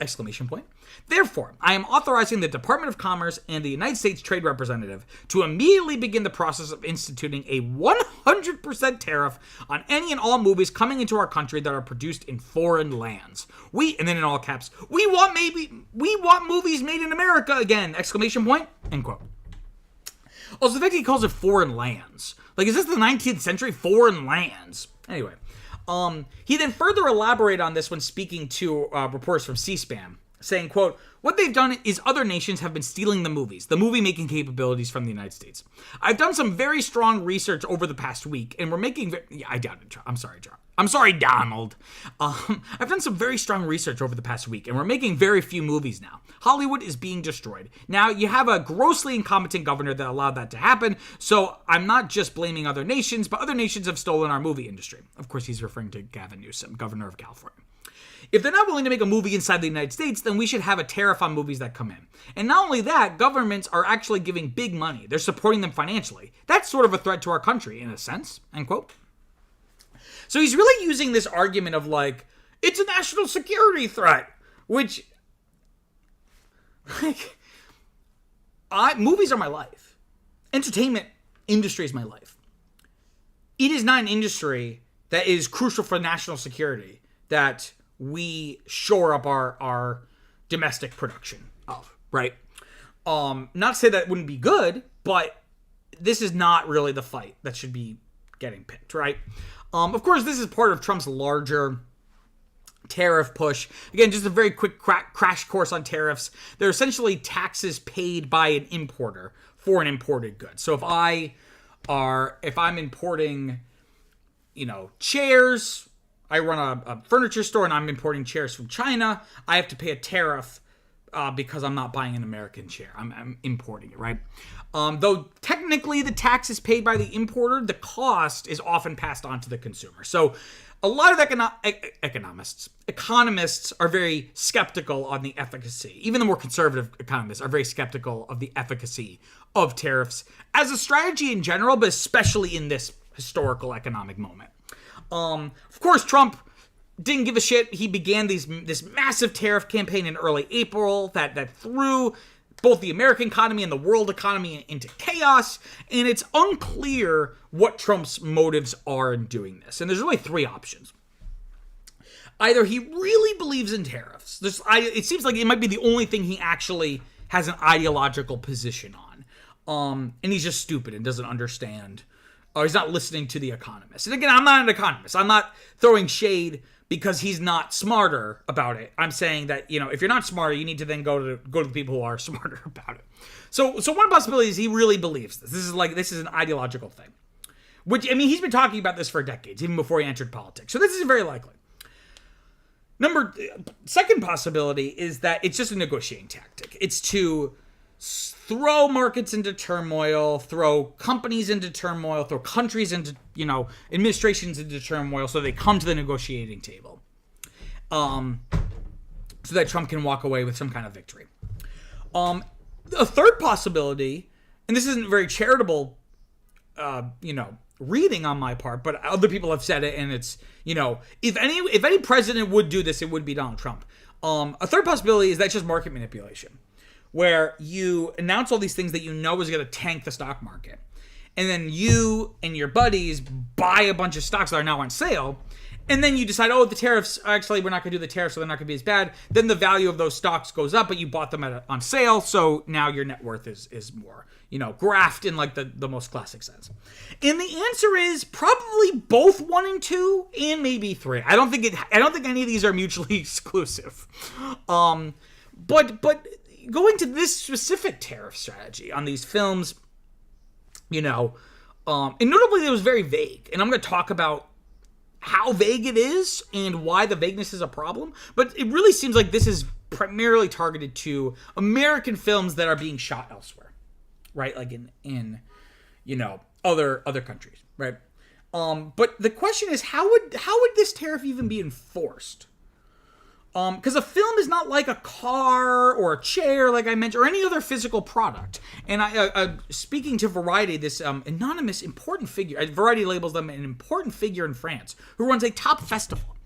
Therefore, I am authorizing the Department of Commerce and the United States Trade Representative to immediately begin the process of instituting a 100% tariff on any and all movies coming into our country that are produced in foreign lands. And then in all caps, we want movies made in America again! ! End quote. Also, the fact he calls it foreign lands. Like, is this the 19th century? Foreign lands. Anyway, he then further elaborated on this when speaking to reporters from C-SPAN, saying, quote, "What they've done is other nations have been stealing the movie-making capabilities from the United States. I've done some very strong research over the past week, and we're making..." I doubted. I'm sorry, John. I'm sorry, Donald. "I've done some very strong research over the past week, and we're making very few movies now. Hollywood is being destroyed. Now, you have a grossly incompetent governor that allowed that to happen, so I'm not just blaming other nations, but other nations have stolen our movie industry." Of course, he's referring to Gavin Newsom, governor of California. "If they're not willing to make a movie inside the United States, then we should have a tariff on movies that come in. And not only that, governments are actually giving big money. They're supporting them financially. That's sort of a threat to our country, in a sense." End quote. So he's really using this argument of like, it's a national security threat, which, like, movies are my life. Entertainment industry is my life. It is not an industry that is crucial for national security that we shore up our domestic production of, right? Not to say that it wouldn't be good, but this is not really the fight that should be getting picked, right? Of course, this is part of Trump's larger tariff push. Again, just a very quick crash course on tariffs. They're essentially taxes paid by an importer for an imported good. So if I'm importing, chairs, I run a furniture store and I'm importing chairs from China, I have to pay a tariff because I'm not buying an American chair. I'm importing it, right? Though technically the tax is paid by the importer, the cost is often passed on to the consumer. So a lot of economists are very skeptical on the efficacy. Even the more conservative economists are very skeptical of the efficacy of tariffs as a strategy in general, but especially in this historical economic moment. Of course, Trump didn't give a shit. He began this massive tariff campaign in early April that threw both the American economy and the world economy into chaos, and it's unclear what Trump's motives are in doing this. And there's really 3 options. Either he really believes in tariffs. It seems like it might be the only thing he actually has an ideological position on. And he's just stupid and doesn't understand, or he's not listening to the economists. And again, I'm not an economist. I'm not throwing shade because he's not smarter about it. I'm saying that, if you're not smarter, you need to then go to the people who are smarter about it. So one possibility is he really believes this. This is an ideological thing. Which, he's been talking about this for decades, even before he entered politics. So this is very likely. Second possibility is that it's just a negotiating tactic. It's to throw markets into turmoil, throw companies into turmoil, throw countries into, administrations into turmoil so they come to the negotiating table. so that Trump can walk away with some kind of victory. A third possibility, and this isn't very charitable, reading on my part, but other people have said it, and it's, if any president would do this, it would be Donald Trump. A third possibility is that's just market manipulation, where you announce all these things that is going to tank the stock market, and then you and your buddies buy a bunch of stocks that are now on sale, and then you decide, the tariffs, actually, we're not going to do the tariffs, so they're not going to be as bad. Then the value of those stocks goes up, but you bought them on sale, so now your net worth is more, graphed in like the most classic sense. And the answer is probably both 1 and 2, and maybe 3. I don't think any of these are mutually exclusive. But going to this specific tariff strategy on these films, and notably it was very vague, and I'm going to talk about how vague it is and why the vagueness is a problem, but it really seems like this is primarily targeted to American films that are being shot elsewhere, right? Like in other countries, right? But the question is, how would this tariff even be enforced? Because a film is not like a car or a chair, like I mentioned, or any other physical product. And I speaking to Variety, this anonymous important figure, Variety labels them an important figure in France, who runs a top festival.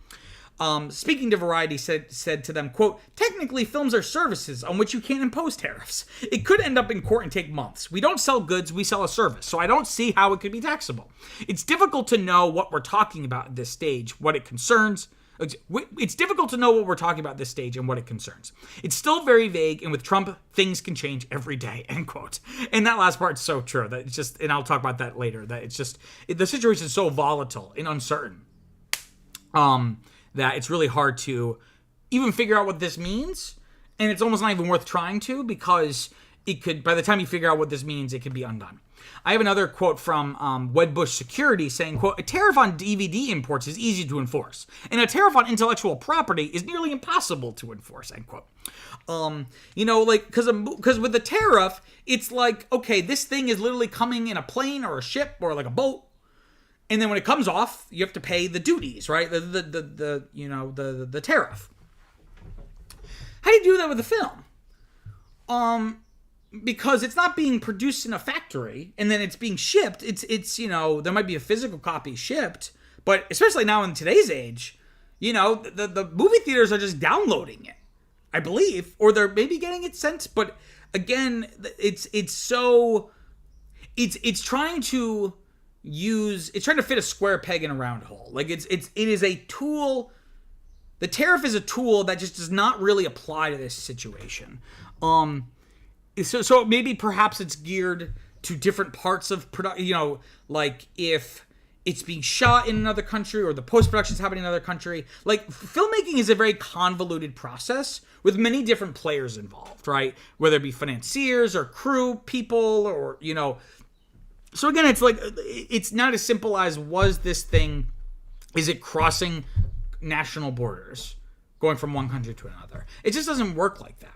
Speaking to Variety, said to them, quote, "Technically, films are services on which you can't impose tariffs. It could end up in court and take months. We don't sell goods, we sell a service, so I don't see how it could be taxable. It's difficult to know what we're talking about at this stage, what it concerns." It's difficult to know what we're talking about at this stage and what it concerns. It's still very vague, and with Trump, things can change every day, end quote. And that last part's so true. That it's just, and I'll talk about that later, that it's just, the situation is so volatile and uncertain that it's really hard to even figure out what this means. And it's almost not even worth trying to, because it could, by the time you figure out what this means, it could be undone. I have another quote from Wedbush Security saying, quote, "A tariff on DVD imports is easy to enforce, and a tariff on intellectual property is nearly impossible to enforce," end quote. Because with the tariff, it's like, okay, this thing is literally coming in a plane or a ship or like a boat, and then when it comes off, you have to pay the duties, right? The tariff. How do you do that with a film? Because it's not being produced in a factory and then it's being shipped. It's there might be a physical copy shipped, but especially now in today's age, the movie theaters are just downloading it, I believe, or they're maybe getting it sent. But again, it's trying to fit a square peg in a round hole. Like it is a tool. The tariff is a tool that just does not really apply to this situation. So maybe perhaps it's geared to different parts of production, like if it's being shot in another country or the post-production is happening in another country. Like, filmmaking is a very convoluted process with many different players involved, right? Whether it be financiers or crew people or, So again, it's like, it's not as simple as, is it crossing national borders, going from one country to another? It just doesn't work like that.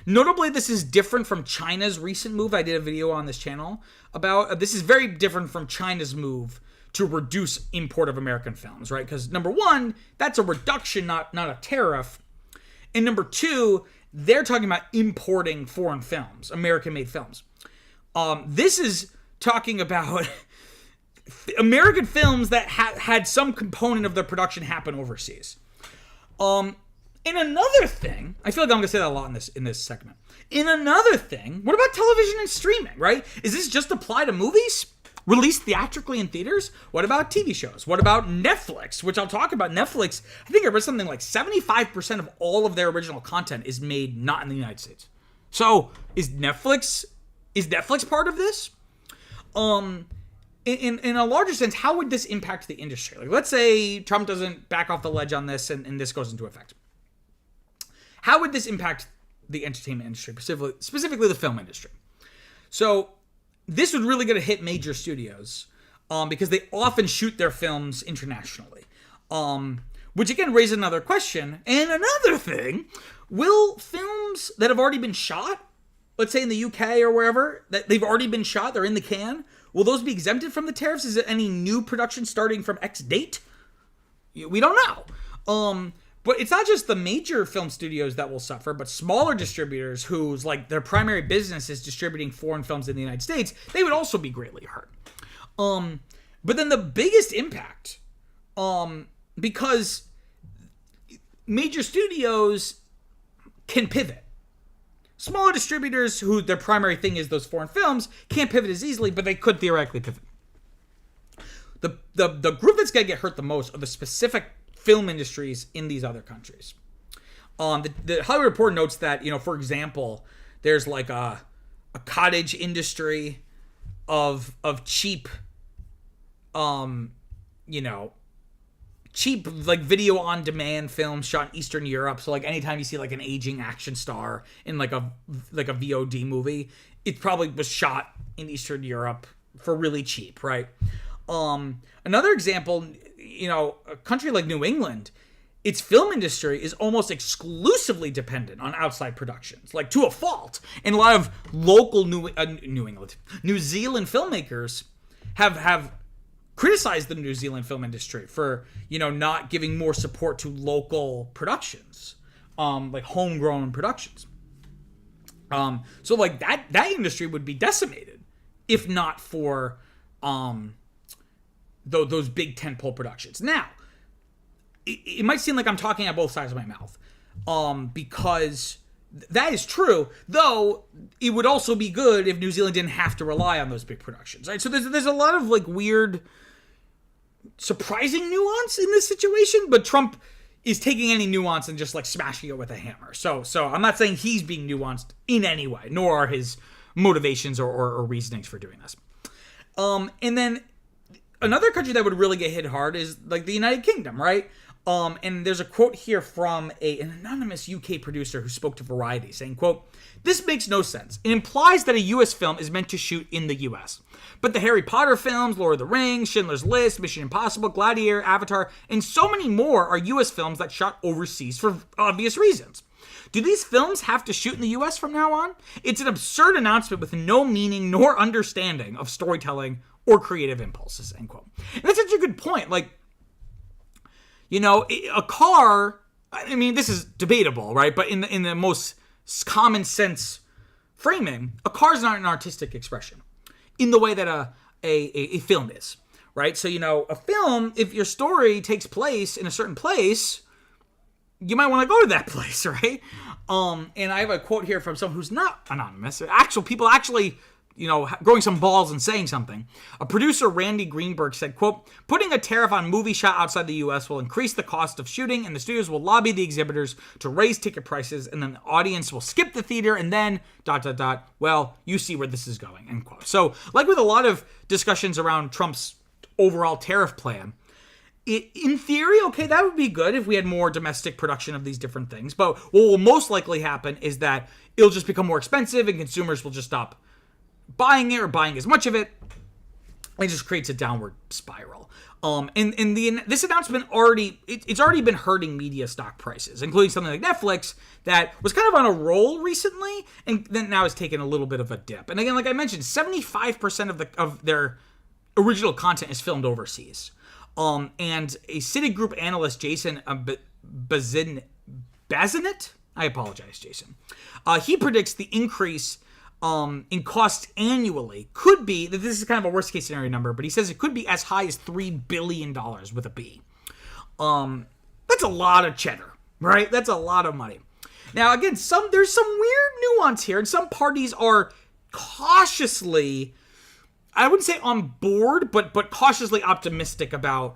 Notably, this is different from China's recent move. I did a video on this channel about this is very different from China's move to reduce import of American films, right? Because number one, that's a reduction, not a tariff. And number two, they're talking about importing foreign films, American-made films. This is talking about American films that had some component of their production happen overseas. And another thing, I feel like I'm going to say that a lot in this segment. In another thing, what about television and streaming, right? Is this just apply to movies? Released theatrically in theaters? What about TV shows? What about Netflix, which I'll talk about? Netflix, I think I read something like 75% of all of their original content is made not in the United States. So, is Netflix part of this? In a larger sense, how would this impact the industry? Like, let's say Trump doesn't back off the ledge on this and this goes into effect. How would this impact the entertainment industry, specifically the film industry? So this would really going to hit major studios because they often shoot their films internationally, which again raises another question. And another thing, will films that have already been shot, let's say in the UK or wherever, that they've already been shot, they're in the can, will those be exempted from the tariffs? Is it any new production starting from X date? We don't know. But it's not just the major film studios that will suffer, but smaller distributors whose like their primary business is distributing foreign films in the United States, they would also be greatly hurt. But then the biggest impact, because major studios can pivot. Smaller distributors who their primary thing is those foreign films can't pivot as easily, but they could theoretically pivot. The group that's going to get hurt the most are the specific film industries in these other countries. The Hollywood Reporter notes that, for example, there's like a cottage industry of cheap, cheap like video on demand films shot in Eastern Europe. So like anytime you see like an aging action star in like a VOD movie, it probably was shot in Eastern Europe for really cheap, right? Another example, a country like New England, its film industry is almost exclusively dependent on outside productions, like to a fault. And a lot of local New Zealand filmmakers have criticized the New Zealand film industry for, not giving more support to local productions, like homegrown productions. So like that industry would be decimated if not for those big tentpole productions. Now, it might seem like I'm talking out both sides of my mouth, because that is true, though it would also be good if New Zealand didn't have to rely on those big productions, right? So there's a lot of like weird, surprising nuance in this situation, but Trump is taking any nuance and just like smashing it with a hammer. So I'm not saying he's being nuanced in any way, nor are his motivations or reasonings for doing this. And then another country that would really get hit hard is like the United Kingdom, right? And there's a quote here from an anonymous UK producer who spoke to Variety saying, quote, "This makes no sense. It implies that a US film is meant to shoot in the US. But the Harry Potter films, Lord of the Rings, Schindler's List, Mission Impossible, Gladiator, Avatar, and so many more are US films that shot overseas for obvious reasons. Do these films have to shoot in the US from now on? It's an absurd announcement with no meaning nor understanding of storytelling or creative impulses," end quote. And that's such a good point. Like, a car, I mean, this is debatable, right? But in the most common sense framing, a car is not an artistic expression in the way that a film is, right? So, a film, if your story takes place in a certain place, you might want to go to that place, right? And I have a quote here from someone who's not anonymous. People actually growing some balls and saying something. A producer, Randy Greenberg, said, quote, "Putting a tariff on movie shot outside the U.S. will increase the cost of shooting, and the studios will lobby the exhibitors to raise ticket prices, and then the audience will skip the theater, and then ... well, you see where this is going," end quote. So, like with a lot of discussions around Trump's overall tariff plan, in theory, okay, that would be good if we had more domestic production of these different things. But what will most likely happen is that it'll just become more expensive, and consumers will just stop buying it or buying as much of it. It just creates a downward spiral. This announcement it's already been hurting media stock prices, including something like Netflix that was kind of on a roll recently, and then now has taken a little bit of a dip. And again, like I mentioned, 75% of their original content is filmed overseas. And a Citigroup analyst, Jason Bazinet, I apologize, Jason. He predicts the increase in costs annually could be, that this is kind of a worst case scenario number, but he says it could be as high as $3 billion with a B. That's a lot of cheddar, right? That's a lot of money. Now, again, there's some weird nuance here, and some parties are cautiously, I wouldn't say on board, but cautiously optimistic about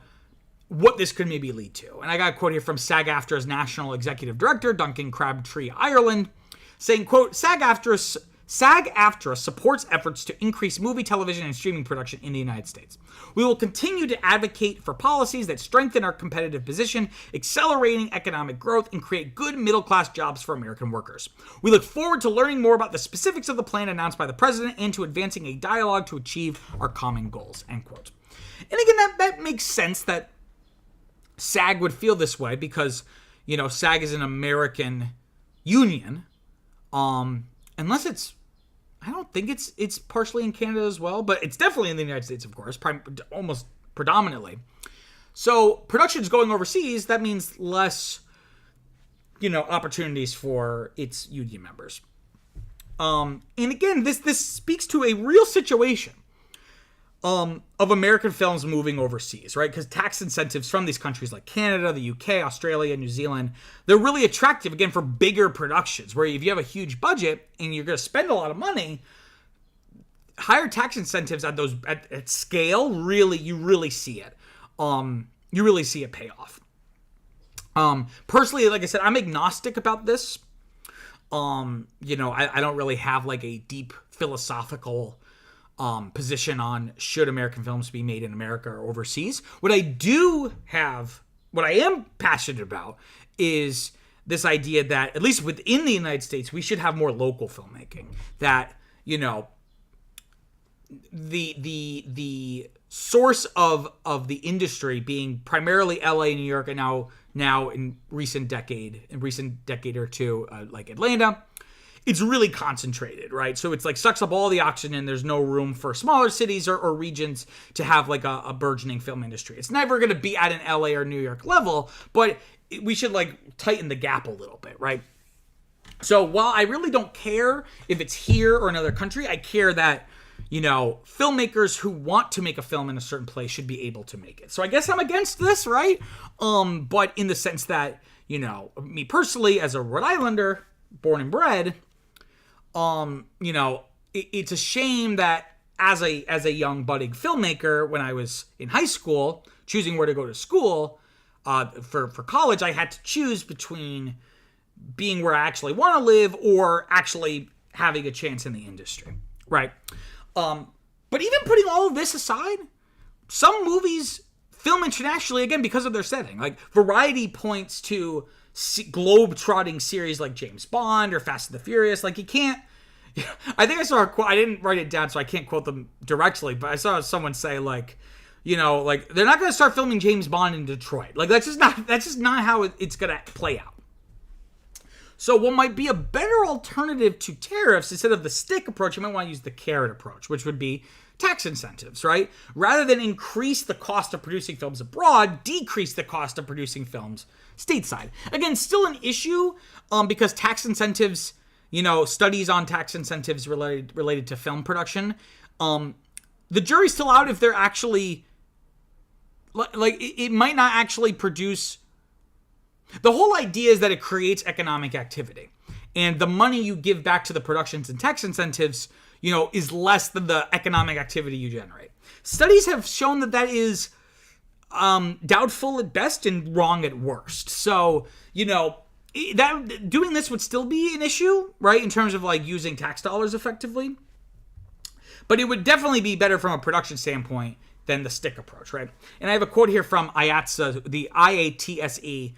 what this could maybe lead to. And I got a quote here from SAG-AFTRA's National Executive Director, Duncan Crabtree Ireland, saying, quote, SAG-AFTRA supports efforts to increase movie, television, and streaming production in the United States. We will continue to advocate for policies that strengthen our competitive position, accelerating economic growth, and create good middle-class jobs for American workers. We look forward to learning more about the specifics of the plan announced by the president and to advancing a dialogue to achieve our common goals, end quote. And again, that makes sense that SAG would feel this way because, SAG is an American union, unless I don't think it's partially in Canada as well, but it's definitely in the United States, of course, almost predominantly. So productions going overseas, that means less opportunities for its union members. And again, this speaks to a real situation of American films moving overseas, right? Because tax incentives from these countries like Canada, the UK, Australia, New Zealand, they're really attractive, again, for bigger productions, where if you have a huge budget and you're going to spend a lot of money, higher tax incentives at scale, you really see it. You really see it pay off. Personally, like I said, I'm agnostic about this. I don't really have like a deep philosophical position on should American films be made in America or overseas. What I am passionate about is this idea that, at least within the United States, we should have more local filmmaking. That, the source of the industry being primarily LA, New York, and now in recent decade or two, like Atlanta, it's really concentrated, right? So it's like sucks up all the oxygen, and there's no room for smaller cities or regions to have like a burgeoning film industry. It's never going to be at an LA or New York level, but we should like tighten the gap a little bit, right? So while I really don't care if it's here or another country, I care that, filmmakers who want to make a film in a certain place should be able to make it. So I guess I'm against this, right? But in the sense that, me personally, as a Rhode Islander, born and bred, it's a shame that as a young budding filmmaker, when I was in high school, choosing where to go to school, for college, I had to choose between being where I actually want to live or actually having a chance in the industry, right? But even putting all of this aside, some movies film internationally, again, because of their setting. Like, Variety points to globe-trotting series like James Bond or Fast and the Furious. Like, you can't... I think I saw a quote, I didn't write it down, so I can't quote them directly, but I saw someone say, like, they're not going to start filming James Bond in Detroit. Like, that's just not how it's going to play out. So what might be a better alternative to tariffs, instead of the stick approach, you might want to use the carrot approach, which would be tax incentives, right? Rather than increase the cost of producing films abroad, decrease the cost of producing films stateside. Again, still an issue, because tax incentives, studies on tax incentives related to film production, the jury's still out if they're actually, it might not actually produce. The whole idea is that it creates economic activity, and the money you give back to the productions and tax incentives, is less than the economic activity you generate. Studies have shown that is doubtful at best and wrong at worst. So, that doing this would still be an issue, right, in terms of like using tax dollars effectively, but it would definitely be better from a production standpoint than the stick approach, right? And I have a quote here from IATSE, the IATSE,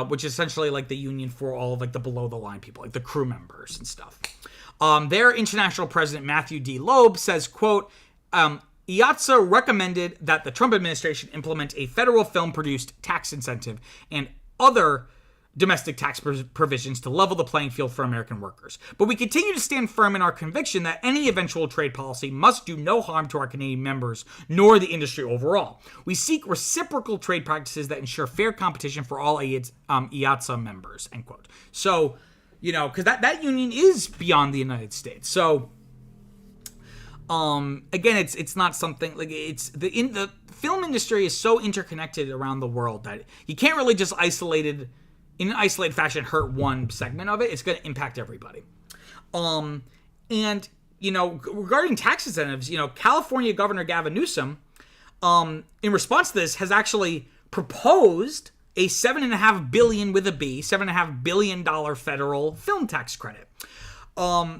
which is essentially like the union for all of like the below the line people, like the crew members and stuff. Their international president, Matthew D. Loeb, says, quote, IATSE recommended that the Trump administration implement a federal film-produced tax incentive and other domestic tax provisions to level the playing field for American workers. But we continue to stand firm in our conviction that any eventual trade policy must do no harm to our Canadian members, nor the industry overall. We seek reciprocal trade practices that ensure fair competition for all IATSE members, end quote. So, because that union is beyond the United States. So, again, it's not something, like, the film industry is so interconnected around the world that you can't really just in an isolated fashion, hurt one segment of it. It's going to impact everybody. And, regarding tax incentives, California Governor Gavin Newsom, in response to this, has actually proposed a $7.5 billion with a B, $7.5 billion federal film tax credit.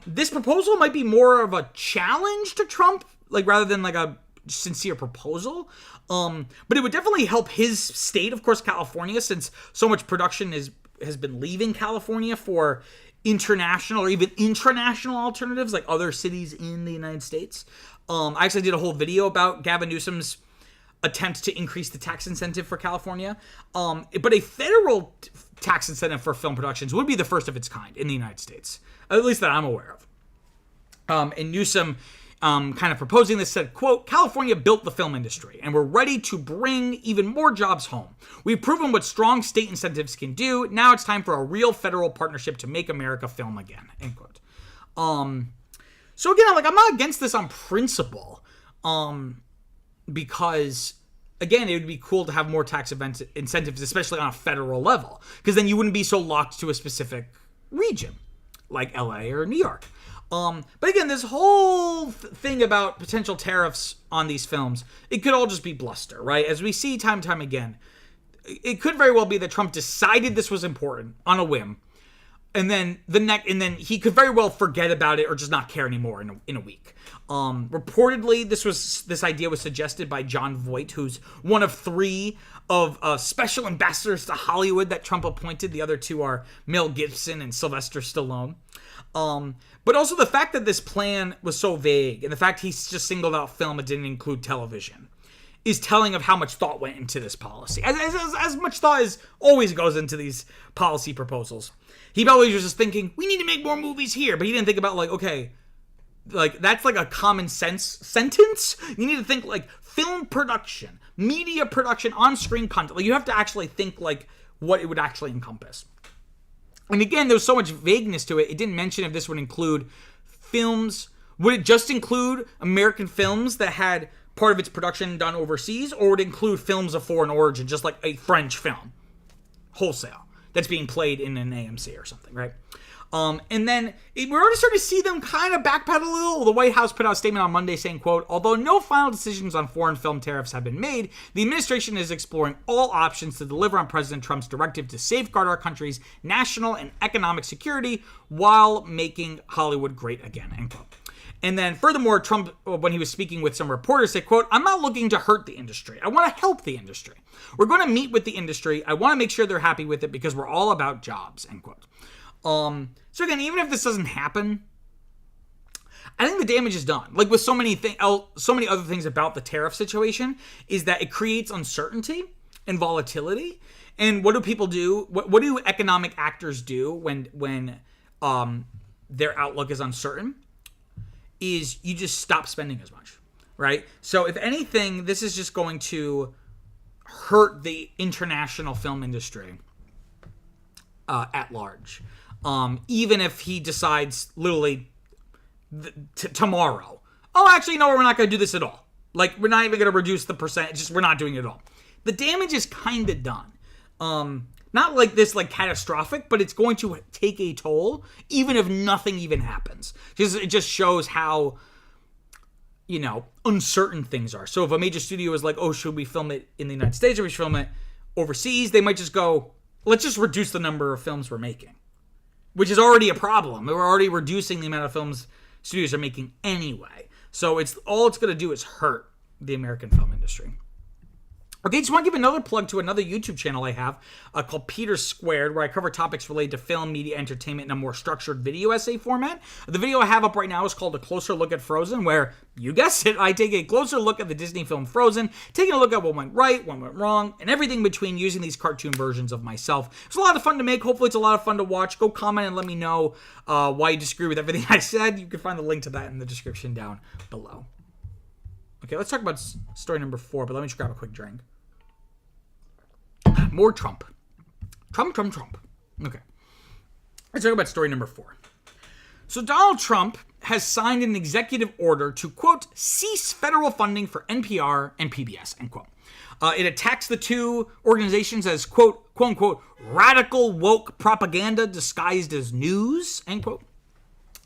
This proposal might be more of a challenge to Trump, like, rather than like a sincere proposal. But it would definitely help his state, of course, California, since so much production has been leaving California for international or even intranational alternatives, like other cities in the United States. I actually did a whole video about Gavin Newsom's attempt to increase the tax incentive for California. But a federal tax incentive for film productions would be the first of its kind in the United States, at least that I'm aware of. And Newsom kind of proposing this, said, quote, California built the film industry, and we're ready to bring even more jobs home. We've proven what strong state incentives can do. Now it's time for a real federal partnership to make America film again, end quote. So again, I'm not against this on principle, because, again, it would be cool to have more tax incentives, especially on a federal level, because then you wouldn't be so locked to a specific region, like LA or New York. But again, this whole thing about potential tariffs on these films, it could all just be bluster, right? As we see time and time again, it could very well be that Trump decided this was important on a whim, and then he could very well forget about it or just not care anymore in a week. Reportedly, this idea was suggested by John Voight, who's one of 3 of special ambassadors to Hollywood that Trump appointed. The other 2 are Mel Gibson and Sylvester Stallone. But also the fact that this plan was so vague, and the fact he's just singled out film and didn't include television, is telling of how much thought went into this policy. As much thought as always goes into these policy proposals. He probably was just thinking, we need to make more movies here, but he didn't think about, that's like a common sense sentence. You need to think like film production, media production, on-screen content. Like, you have to actually think like what it would actually encompass. And again, there was so much vagueness to it. It didn't mention if this would include films. Would it just include American films that had part of its production done overseas, or would it include films of foreign origin, just like a French film, wholesale, that's being played in an AMC or something, right? And then we're already starting to see them kind of backpedal a little. The White House put out a statement on Monday saying, quote, although no final decisions on foreign film tariffs have been made, the administration is exploring all options to deliver on President Trump's directive to safeguard our country's national and economic security while making Hollywood great again, end quote. And then furthermore, Trump, when he was speaking with some reporters, said, quote, I'm not looking to hurt the industry. I want to help the industry. We're going to meet with the industry. I want to make sure they're happy with it because we're all about jobs, end quote. So again, even if this doesn't happen, I think the damage is done. Like with so many other things about the tariff situation, is that it creates uncertainty and volatility. And what do people do? What do economic actors do when their outlook is uncertain? Is you just stop spending as much, right? So if anything, this is just going to hurt the international film industry at large. Even if he decides literally tomorrow, oh, actually, no, we're not going to do this at all. Like, we're not even going to reduce the percentage. Just, we're not doing it at all. The damage is kind of done. Not like this, like catastrophic, but it's going to take a toll, even if nothing even happens. Because it just shows how, uncertain things are. So if a major studio is like, oh, should we film it in the United States or we should film it overseas? They might just go, let's just reduce the number of films we're making. Which is already a problem. We're already reducing the amount of films studios are making anyway. So it's going to do is hurt the American film industry. Okay, just want to give another plug to another YouTube channel I have called Peter Squared, where I cover topics related to film, media, entertainment in a more structured video essay format. The video I have up right now is called A Closer Look at Frozen, where, you guessed it, I take a closer look at the Disney film Frozen, taking a look at what went right, what went wrong, and everything between using these cartoon versions of myself. It's a lot of fun to make. Hopefully it's a lot of fun to watch. Go comment and let me know why you disagree with everything I said. You can find the link to that in the description down below. Okay, let's talk about story number 4, but let me just grab a quick drink. More Trump. Trump. Okay. Let's talk about story number 4. So Donald Trump has signed an executive order to, quote, cease federal funding for NPR and PBS, end quote. It attacks the two organizations as, quote unquote, radical woke propaganda disguised as news, end quote.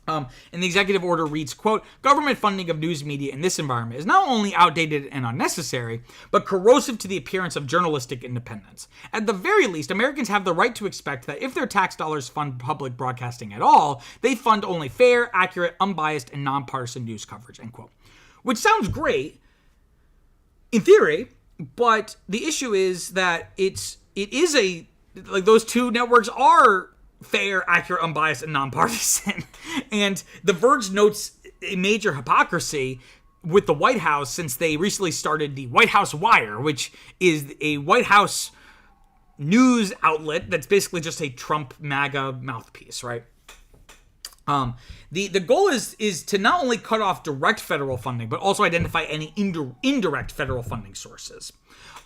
And the executive order reads, quote, government funding of news media in this environment is not only outdated and unnecessary, but corrosive to the appearance of journalistic independence. At the very least, Americans have the right to expect that if their tax dollars fund public broadcasting at all, they fund only fair, accurate, unbiased, and nonpartisan news coverage, end quote. Which sounds great in theory, but the issue is that those two networks are fair, accurate, unbiased, and nonpartisan. And The Verge notes a major hypocrisy with the White House since they recently started the White House Wire, which is a White House news outlet that's basically just a Trump MAGA mouthpiece, right? The goal is to not only cut off direct federal funding, but also identify any indirect federal funding sources.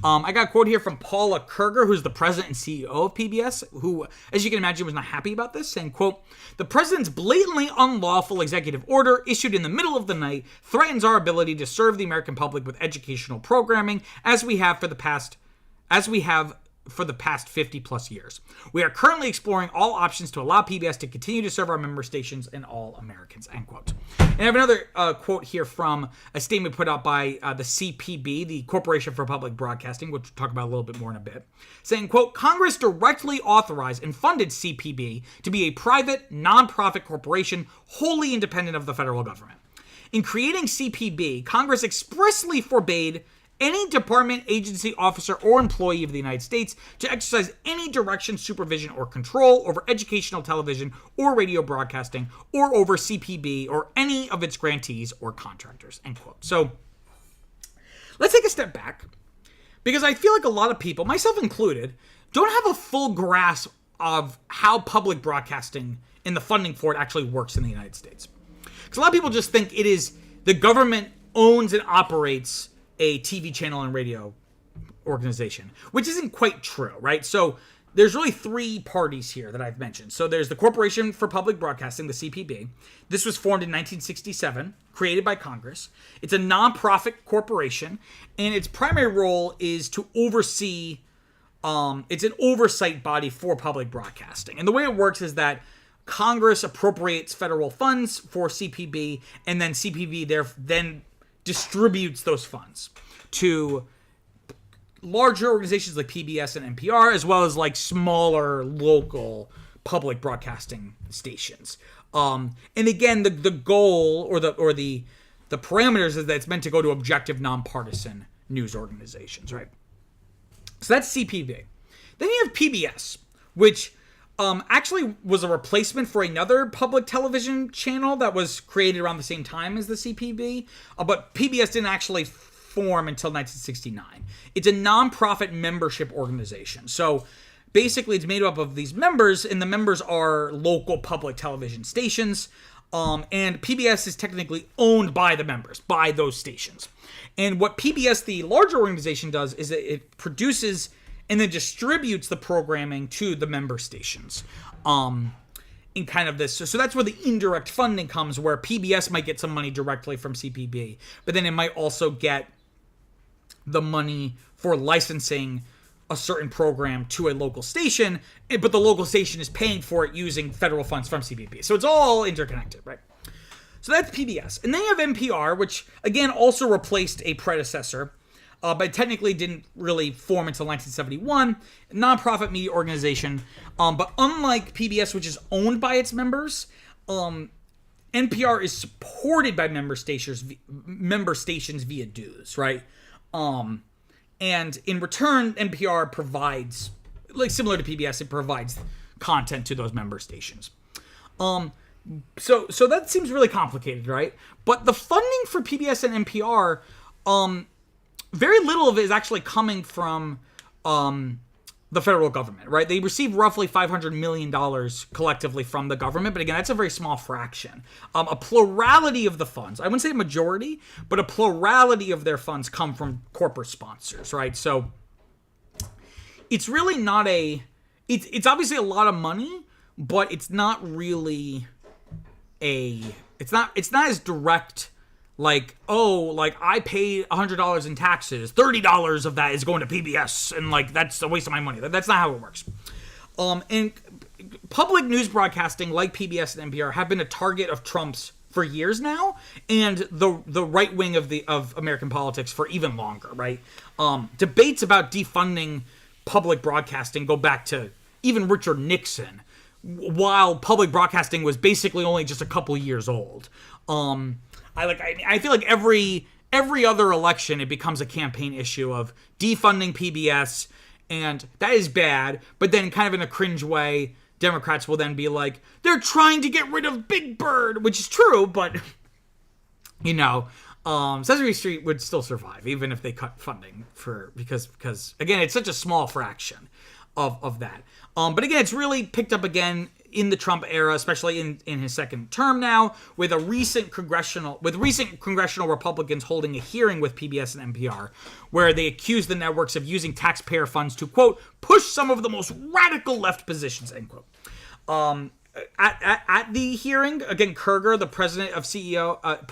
I got a quote here from Paula Kerger, who's the president and CEO of PBS, who, as you can imagine, was not happy about this, saying, quote, "The president's blatantly unlawful executive order issued in the middle of the night threatens our ability to serve the American public with educational programming as we have for the past 50 plus years. We are currently exploring all options to allow PBS to continue to serve our member stations and all Americans," end quote. And I have another quote here from a statement put out by the CPB, the Corporation for Public Broadcasting, which we'll talk about a little bit more in a bit, saying, quote, "Congress directly authorized and funded CPB to be a private, nonprofit corporation wholly independent of the federal government. In creating CPB, Congress expressly forbade any department, agency, officer, or employee of the United States to exercise any direction, supervision, or control over educational television or radio broadcasting, or over CPB or any of its grantees or contractors," end quote. So let's take a step back, because I feel like a lot of people, myself included, don't have a full grasp of how public broadcasting and the funding for it actually works in the United States. Because a lot of people just think it is the government owns and operates a TV channel and radio organization, which isn't quite true, right? So there's really three parties here that I've mentioned. So there's the Corporation for Public Broadcasting, the CPB. This was formed in 1967, created by Congress. It's a nonprofit corporation, and its primary role is to oversee, it's an oversight body for public broadcasting. And the way it works is that Congress appropriates federal funds for CPB, and then CPB then distributes those funds to larger organizations like PBS and NPR, as well as like smaller local public broadcasting stations. And again, the goal or the parameters is that it's meant to go to objective, nonpartisan news organizations, right? So that's CPB. Then you have PBS, which actually was a replacement for another public television channel that was created around the same time as the CPB, but PBS didn't actually form until 1969. It's a nonprofit membership organization. So basically it's made up of these members, and the members are local public television stations, and PBS is technically owned by the members, by those stations. And what PBS, the larger organization, does is that it produces and then distributes the programming to the member stations in kind of this. So that's where the indirect funding comes, where PBS might get some money directly from CPB, but then it might also get the money for licensing a certain program to a local station, but the local station is paying for it using federal funds from CPB. So it's all interconnected, right? So that's PBS. And then you have NPR, which again also replaced a predecessor, but technically didn't really form until 1971, a nonprofit media organization. But unlike PBS, which is owned by its members, NPR is supported by member stations via dues, right? And in return, NPR provides, like similar to PBS, it provides content to those member stations. So that seems really complicated, right? But the funding for PBS and NPR, very little of it is actually coming from the federal government, right? They receive roughly $500 million collectively from the government, but again, that's a very small fraction. A plurality of the funds, I wouldn't say a majority, but a plurality of their funds come from corporate sponsors, right? So it's really not it's obviously a lot of money, but it's not really it's not as direct. Like, oh, like I paid $100 in taxes, $30 of that is going to PBS, and like that's a waste of my money. That's not how it works. And public news broadcasting, like PBS and NPR, have been a target of Trump's for years now, and the right wing of American politics for even longer, right? Debates about defunding public broadcasting go back to even Richard Nixon, while public broadcasting was basically only just a couple years old. I feel like every other election, it becomes a campaign issue of defunding PBS, and that is bad. But then kind of in a cringe way, Democrats will then be like, they're trying to get rid of Big Bird, which is true, but, you know, Sesame Street would still survive, even if they cut funding because again, it's such a small fraction of that. But again, it's really picked up again in the Trump era, especially in his second term now, with recent congressional Republicans holding a hearing with PBS and NPR, where they accused the networks of using taxpayer funds to, quote, push some of the most radical left positions, end quote. At the hearing, again, Kurger, the president and CEO of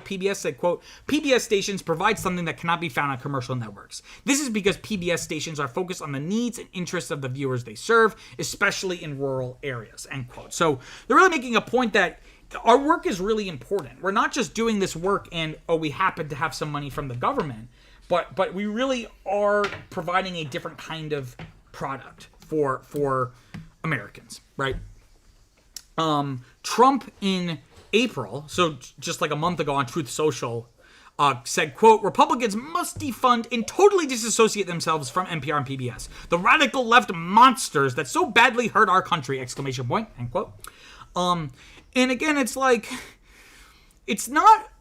PBS, said, quote, PBS stations provide something that cannot be found on commercial networks. This is because PBS stations are focused on the needs and interests of the viewers they serve, especially in rural areas, end quote. So they're really making a point that our work is really important. We're not just doing this work and, we happen to have some money from the government, but we really are providing a different kind of product for Americans, right? Trump in April, so just like a month ago on Truth Social, said, quote, Republicans must defund and totally disassociate themselves from NPR and PBS. The radical left monsters that so badly hurt our country, exclamation point, end quote. And again, it's like, it's not,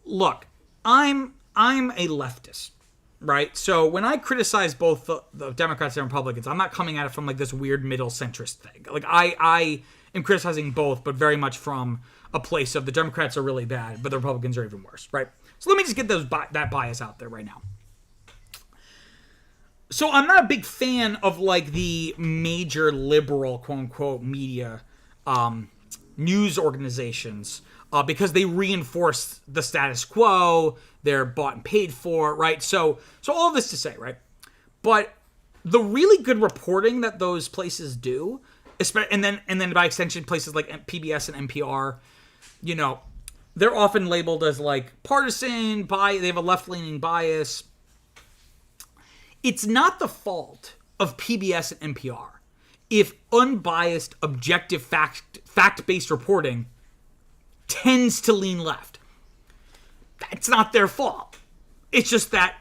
look, I'm a leftist. Right? So when I criticize both the Democrats and Republicans, I'm not coming at it from like this weird middle centrist thing. Like I am criticizing both, but very much from a place of the Democrats are really bad, but the Republicans are even worse, right? So let me just get that bias out there right now. So I'm not a big fan of like the major liberal, quote unquote, media news organizations because they reinforce the status quo. They're bought and paid for, right? So all this to say, right? But the really good reporting that those places do, and then by extension, places like PBS and NPR, you know, they're often labeled as like partisan, they have a left-leaning bias. It's not the fault of PBS and NPR if unbiased, objective, fact-based reporting tends to lean left. It's not their fault. It's just that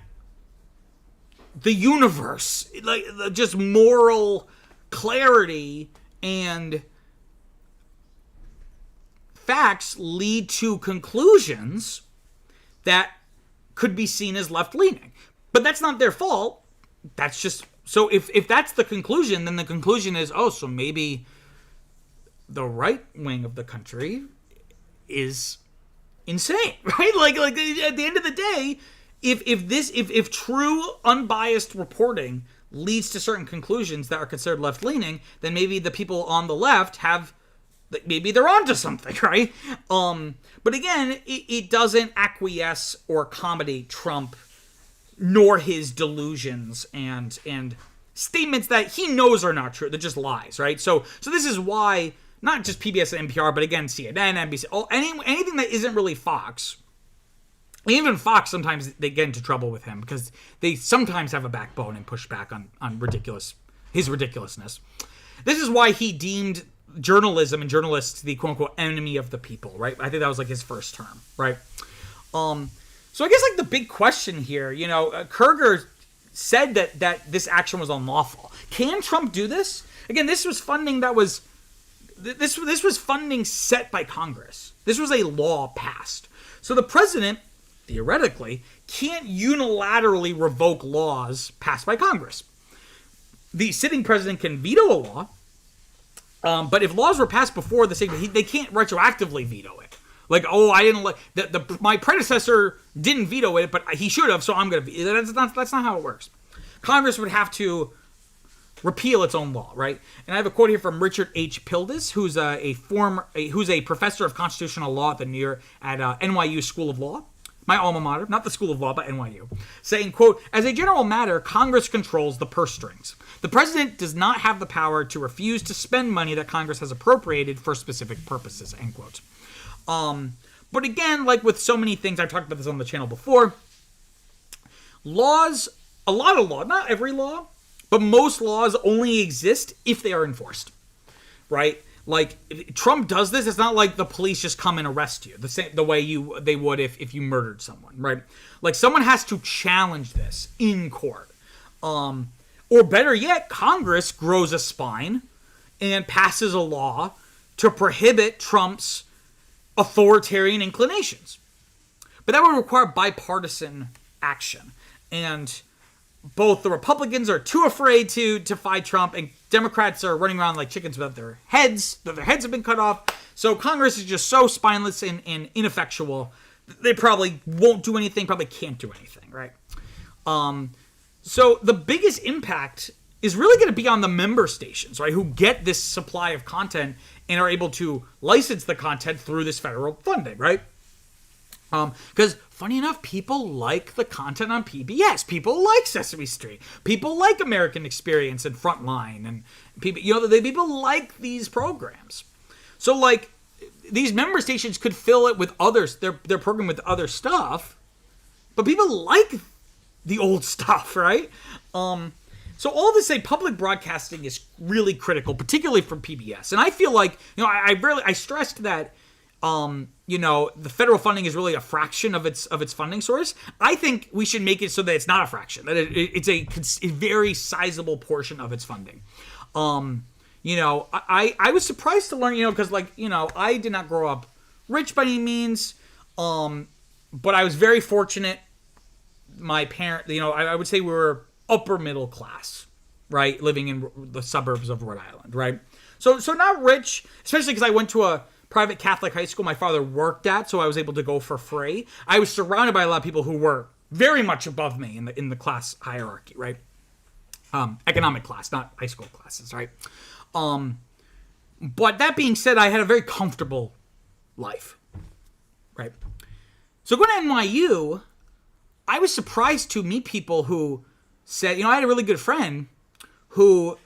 the universe, like just moral clarity and facts lead to conclusions that could be seen as left-leaning. But that's not their fault. That's just, so if that's the conclusion, then the conclusion is, so maybe the right wing of the country is insane, right? Like at the end of the day, if true unbiased reporting leads to certain conclusions that are considered left-leaning, then maybe the people on the left maybe they're onto something, right? But again, it doesn't acquiesce or accommodate Trump nor his delusions and statements that he knows are not true. They're just lies, right? So this is why not just PBS and NPR, but again, CNN, NBC, anything that isn't really Fox. Even Fox, sometimes they get into trouble with him because they sometimes have a backbone and push back on his ridiculousness. This is why he deemed journalism and journalists the quote-unquote enemy of the people, right? I think that was like his first term, right? So I guess like the big question here, you know, Kurger said that this action was unlawful. Can Trump do this? Again, this was funding this was funding set by Congress. This was a law passed. So the president, theoretically, can't unilaterally revoke laws passed by Congress. The sitting president can veto a law, but if laws were passed before the sitting, they can't retroactively veto it. Like, I didn't like my predecessor didn't veto it, but he should have, so I'm going to. That's not how it works. Congress would have to repeal its own law, right? And I have a quote here from Richard H. Pildes, who's a professor of constitutional law at NYU School of Law, my alma mater, not the School of Law, but NYU, saying, quote, as a general matter, Congress controls the purse strings. The president does not have the power to refuse to spend money that Congress has appropriated for specific purposes, end quote. But again, like with so many things, I've talked about this on the channel before, a lot of law, not every law, but most laws only exist if they are enforced, right? Like, if Trump does this, it's not like the police just come and arrest you the way they would if you murdered someone, right? Like, someone has to challenge this in court. Or better yet, Congress grows a spine and passes a law to prohibit Trump's authoritarian inclinations. But that would require bipartisan action. And both the Republicans are too afraid to fight Trump, and Democrats are running around like chickens without their heads. Their heads have been cut off. So Congress is just so spineless and ineffectual. They probably won't do anything, probably can't do anything, right? So the biggest impact is really going to be on the member stations, right, who get this supply of content and are able to license the content through this federal funding, right? Because funny enough, people like the content on PBS. People like Sesame Street. People like American Experience and Frontline, and people, people like these programs. So like these member stations could fill it with others, their program with other stuff, but people like the old stuff, right? So all to say, public broadcasting is really critical, particularly for PBS. And I feel like, I stressed that, the federal funding is really a fraction of its funding source. I think we should make it so that it's not a fraction, that it's a very sizable portion of its funding. I was surprised to learn, because I did not grow up rich by any means, but I was very fortunate. My parent, I would say we were upper middle class, right? Living in the suburbs of Rhode Island, right? So not rich, especially because I went to a private Catholic high school my father worked at, so I was able to go for free. I was surrounded by a lot of people who were very much above me in the class hierarchy, right? Economic class, not high school classes, right? But that being said, I had a very comfortable life, right? So going to NYU, I was surprised to meet people who said, I had a really good friend who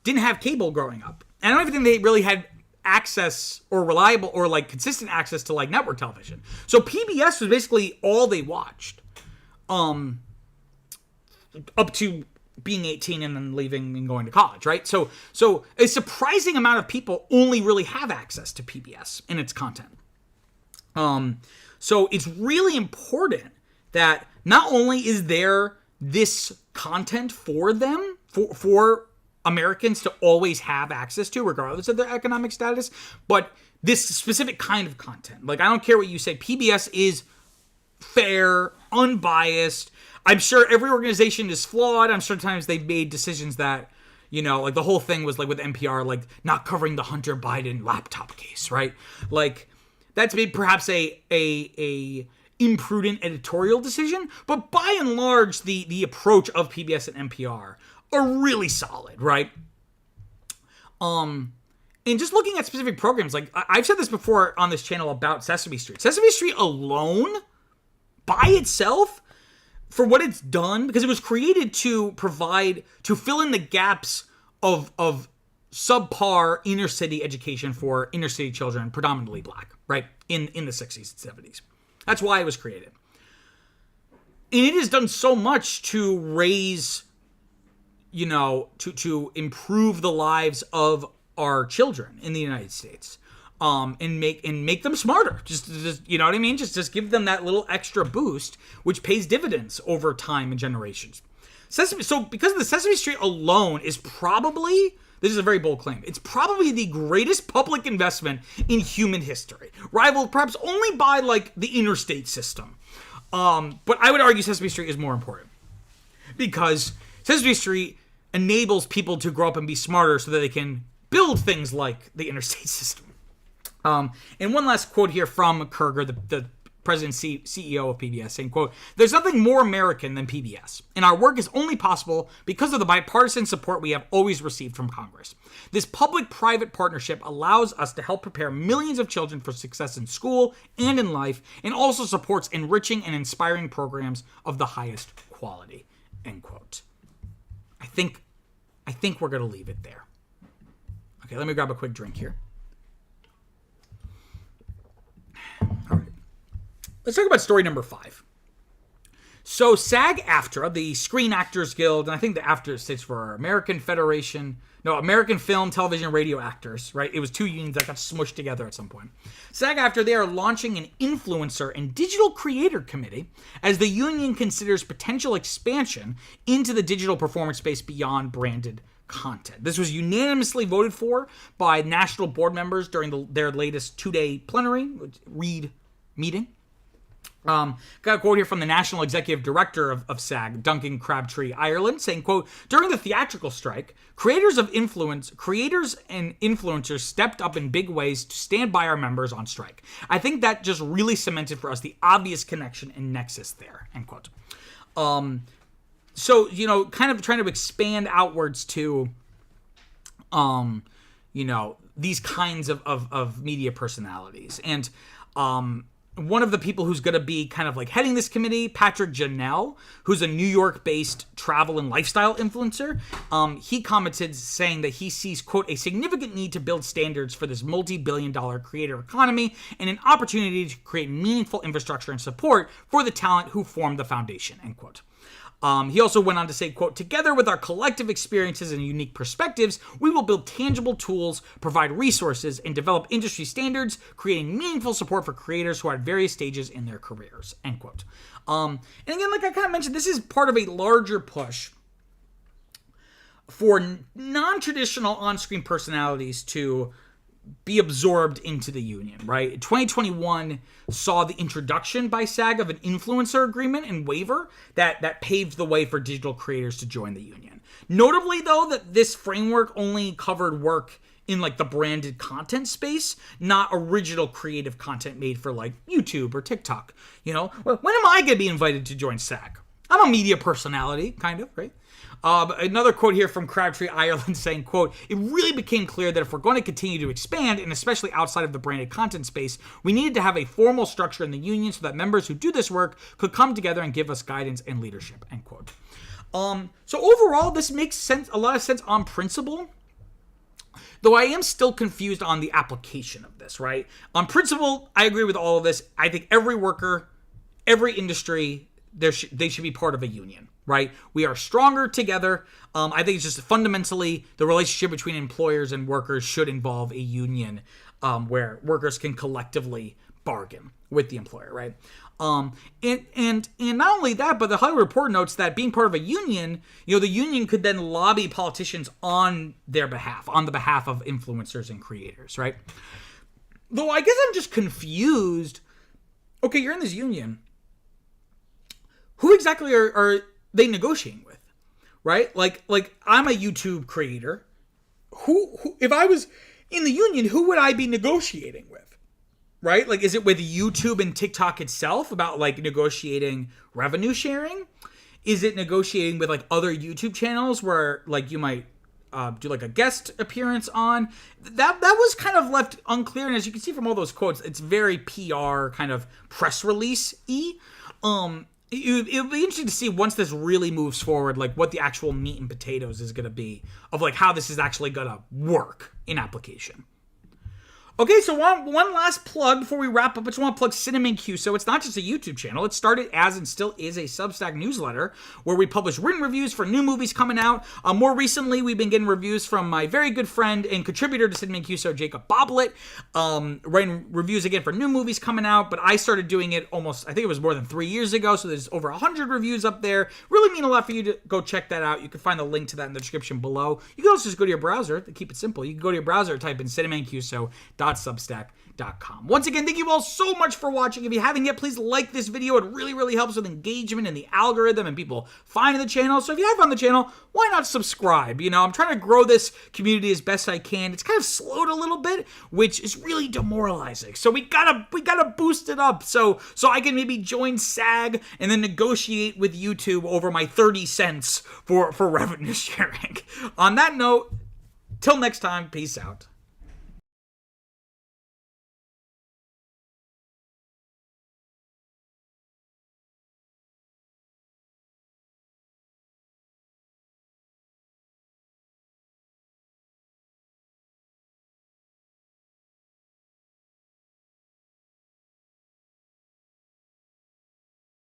didn't have cable growing up. And I don't even think they really had access or reliable or like consistent access to like network television. So PBS was basically all they watched, up to being 18 and then leaving and going to college, right? So a surprising amount of people only really have access to PBS and its content. So it's really important that not only is there this content for them, for Americans to always have access to, regardless of their economic status, but this specific kind of content. Like, I don't care what you say, PBS is fair, unbiased. I'm sure every organization is flawed. I'm sure sometimes they've made decisions that, like the whole thing was like with NPR, like not covering the Hunter Biden laptop case, right? Like, that's maybe perhaps a imprudent editorial decision, but by and large, the approach of PBS and NPR are really solid, right? And just looking at specific programs, like I've said this before on this channel about Sesame Street. Sesame Street alone, by itself, for what it's done, because it was created to fill in the gaps of subpar inner city education for inner city children, predominantly black, right? In the 60s and 70s. That's why it was created. And it has done so much to raise, to improve the lives of our children in the United States. And make them smarter. Just you know what I mean? Just give them that little extra boost, which pays dividends over time and generations. So because of the Sesame Street alone is probably, this is a very bold claim, it's probably the greatest public investment in human history, rivaled perhaps only by like the interstate system. But I would argue Sesame Street is more important because Sesame Street enables people to grow up and be smarter so that they can build things like the interstate system. And one last quote here from Kerger, the president CEO of PBS, saying, quote, "There's nothing more American than PBS, and our work is only possible because of the bipartisan support we have always received from Congress. This public-private partnership allows us to help prepare millions of children for success in school and in life, and also supports enriching and inspiring programs of the highest quality," end quote. I think we're going to leave it there. Okay, let me grab a quick drink here. All right. Let's talk about story number 5. So SAG-AFTRA, the Screen Actors Guild, and I think the AFTRA stands for American Film, Television, Radio Actors, right? It was 2 unions that got smushed together at some point. SAG-AFTRA, they are launching an influencer and digital creator committee as the union considers potential expansion into the digital performance space beyond branded content. This was unanimously voted for by national board members during their latest 2-day plenary read meeting. Got a quote here from the National Executive Director of SAG, Duncan Crabtree Ireland, saying, quote, "During the theatrical strike, creators and influencers stepped up in big ways to stand by our members on strike. I think that just really cemented for us the obvious connection and nexus there," end quote. So, kind of trying to expand outwards to, these kinds of media personalities. And, one of the people who's going to be kind of like heading this committee, Patrick Janelle, who's a New York-based travel and lifestyle influencer, he commented saying that he sees, quote, "a significant need to build standards for this multi-billion-dollar creator economy and an opportunity to create meaningful infrastructure and support for the talent who formed the foundation," end quote. He also went on to say, quote, "Together with our collective experiences and unique perspectives, we will build tangible tools, provide resources, and develop industry standards, creating meaningful support for creators who are at various stages in their careers," end quote. And again, like I kind of mentioned, this is part of a larger push for non-traditional on-screen personalities to be absorbed into the union, right? 2021 saw the introduction by SAG of an influencer agreement and waiver that paved the way for digital creators to join the union. Notably, though, that this framework only covered work in like the branded content space, not original creative content made for like YouTube or TikTok. When am I going to be invited to join SAG? I'm a media personality, kind of, right? Another quote here from Crabtree Ireland saying, quote, "It really became clear that if we're going to continue to expand, and especially outside of the branded content space, we needed to have a formal structure in the union so that members who do this work could come together and give us guidance and leadership," end quote. So overall, this makes a lot of sense on principle, though I am still confused on the application of this, right? On principle, I agree with all of this. I think every worker, every industry, they should be part of a union, right? We are stronger together. I think it's just fundamentally the relationship between employers and workers should involve a union where workers can collectively bargain with the employer, right? And not only that, but the Hollywood Report notes that being part of a union, the union could then lobby politicians on their behalf, on the behalf of influencers and creators, right? Though I guess I'm just confused. Okay, you're in this union. Who exactly are they negotiating with, right? Like I'm a YouTube creator. Who if I was in the union, who would I be negotiating with, right? Like, is it with YouTube and TikTok itself about like negotiating revenue sharing? Is it negotiating with like other YouTube channels where like you might do like a guest appearance on? That was kind of left unclear. And as you can see from all those quotes, it's very PR kind of press release-y. It'll be interesting to see once this really moves forward, like what the actual meat and potatoes is going to be of like how this is actually going to work in application. Okay, so one last plug before we wrap up. I just want to plug CinemaQ. So it's not just a YouTube channel. It started as and still is a Substack newsletter where we publish written reviews for new movies coming out. More recently, we've been getting reviews from my very good friend and contributor to CinemaQ, so Jacob Boblet, writing reviews again for new movies coming out. But I started doing it I think it was more than 3 years ago, so there's over 100 reviews up there. Really mean a lot for you to go check that out. You can find the link to that in the description below. You can also just go to your browser to keep it simple. You can go to your browser, type in cinemaQ.substack.com. Once again, thank you all so much for watching. If you haven't yet, please like this video. It really, really helps with engagement and the algorithm and people finding the channel. So if you have found the channel, why not subscribe? I'm trying to grow this community as best I can. It's kind of slowed a little bit, which is really demoralizing. So we gotta boost it up so I can maybe join SAG and then negotiate with YouTube over my 30 cents for revenue sharing. On that note, till next time, peace out.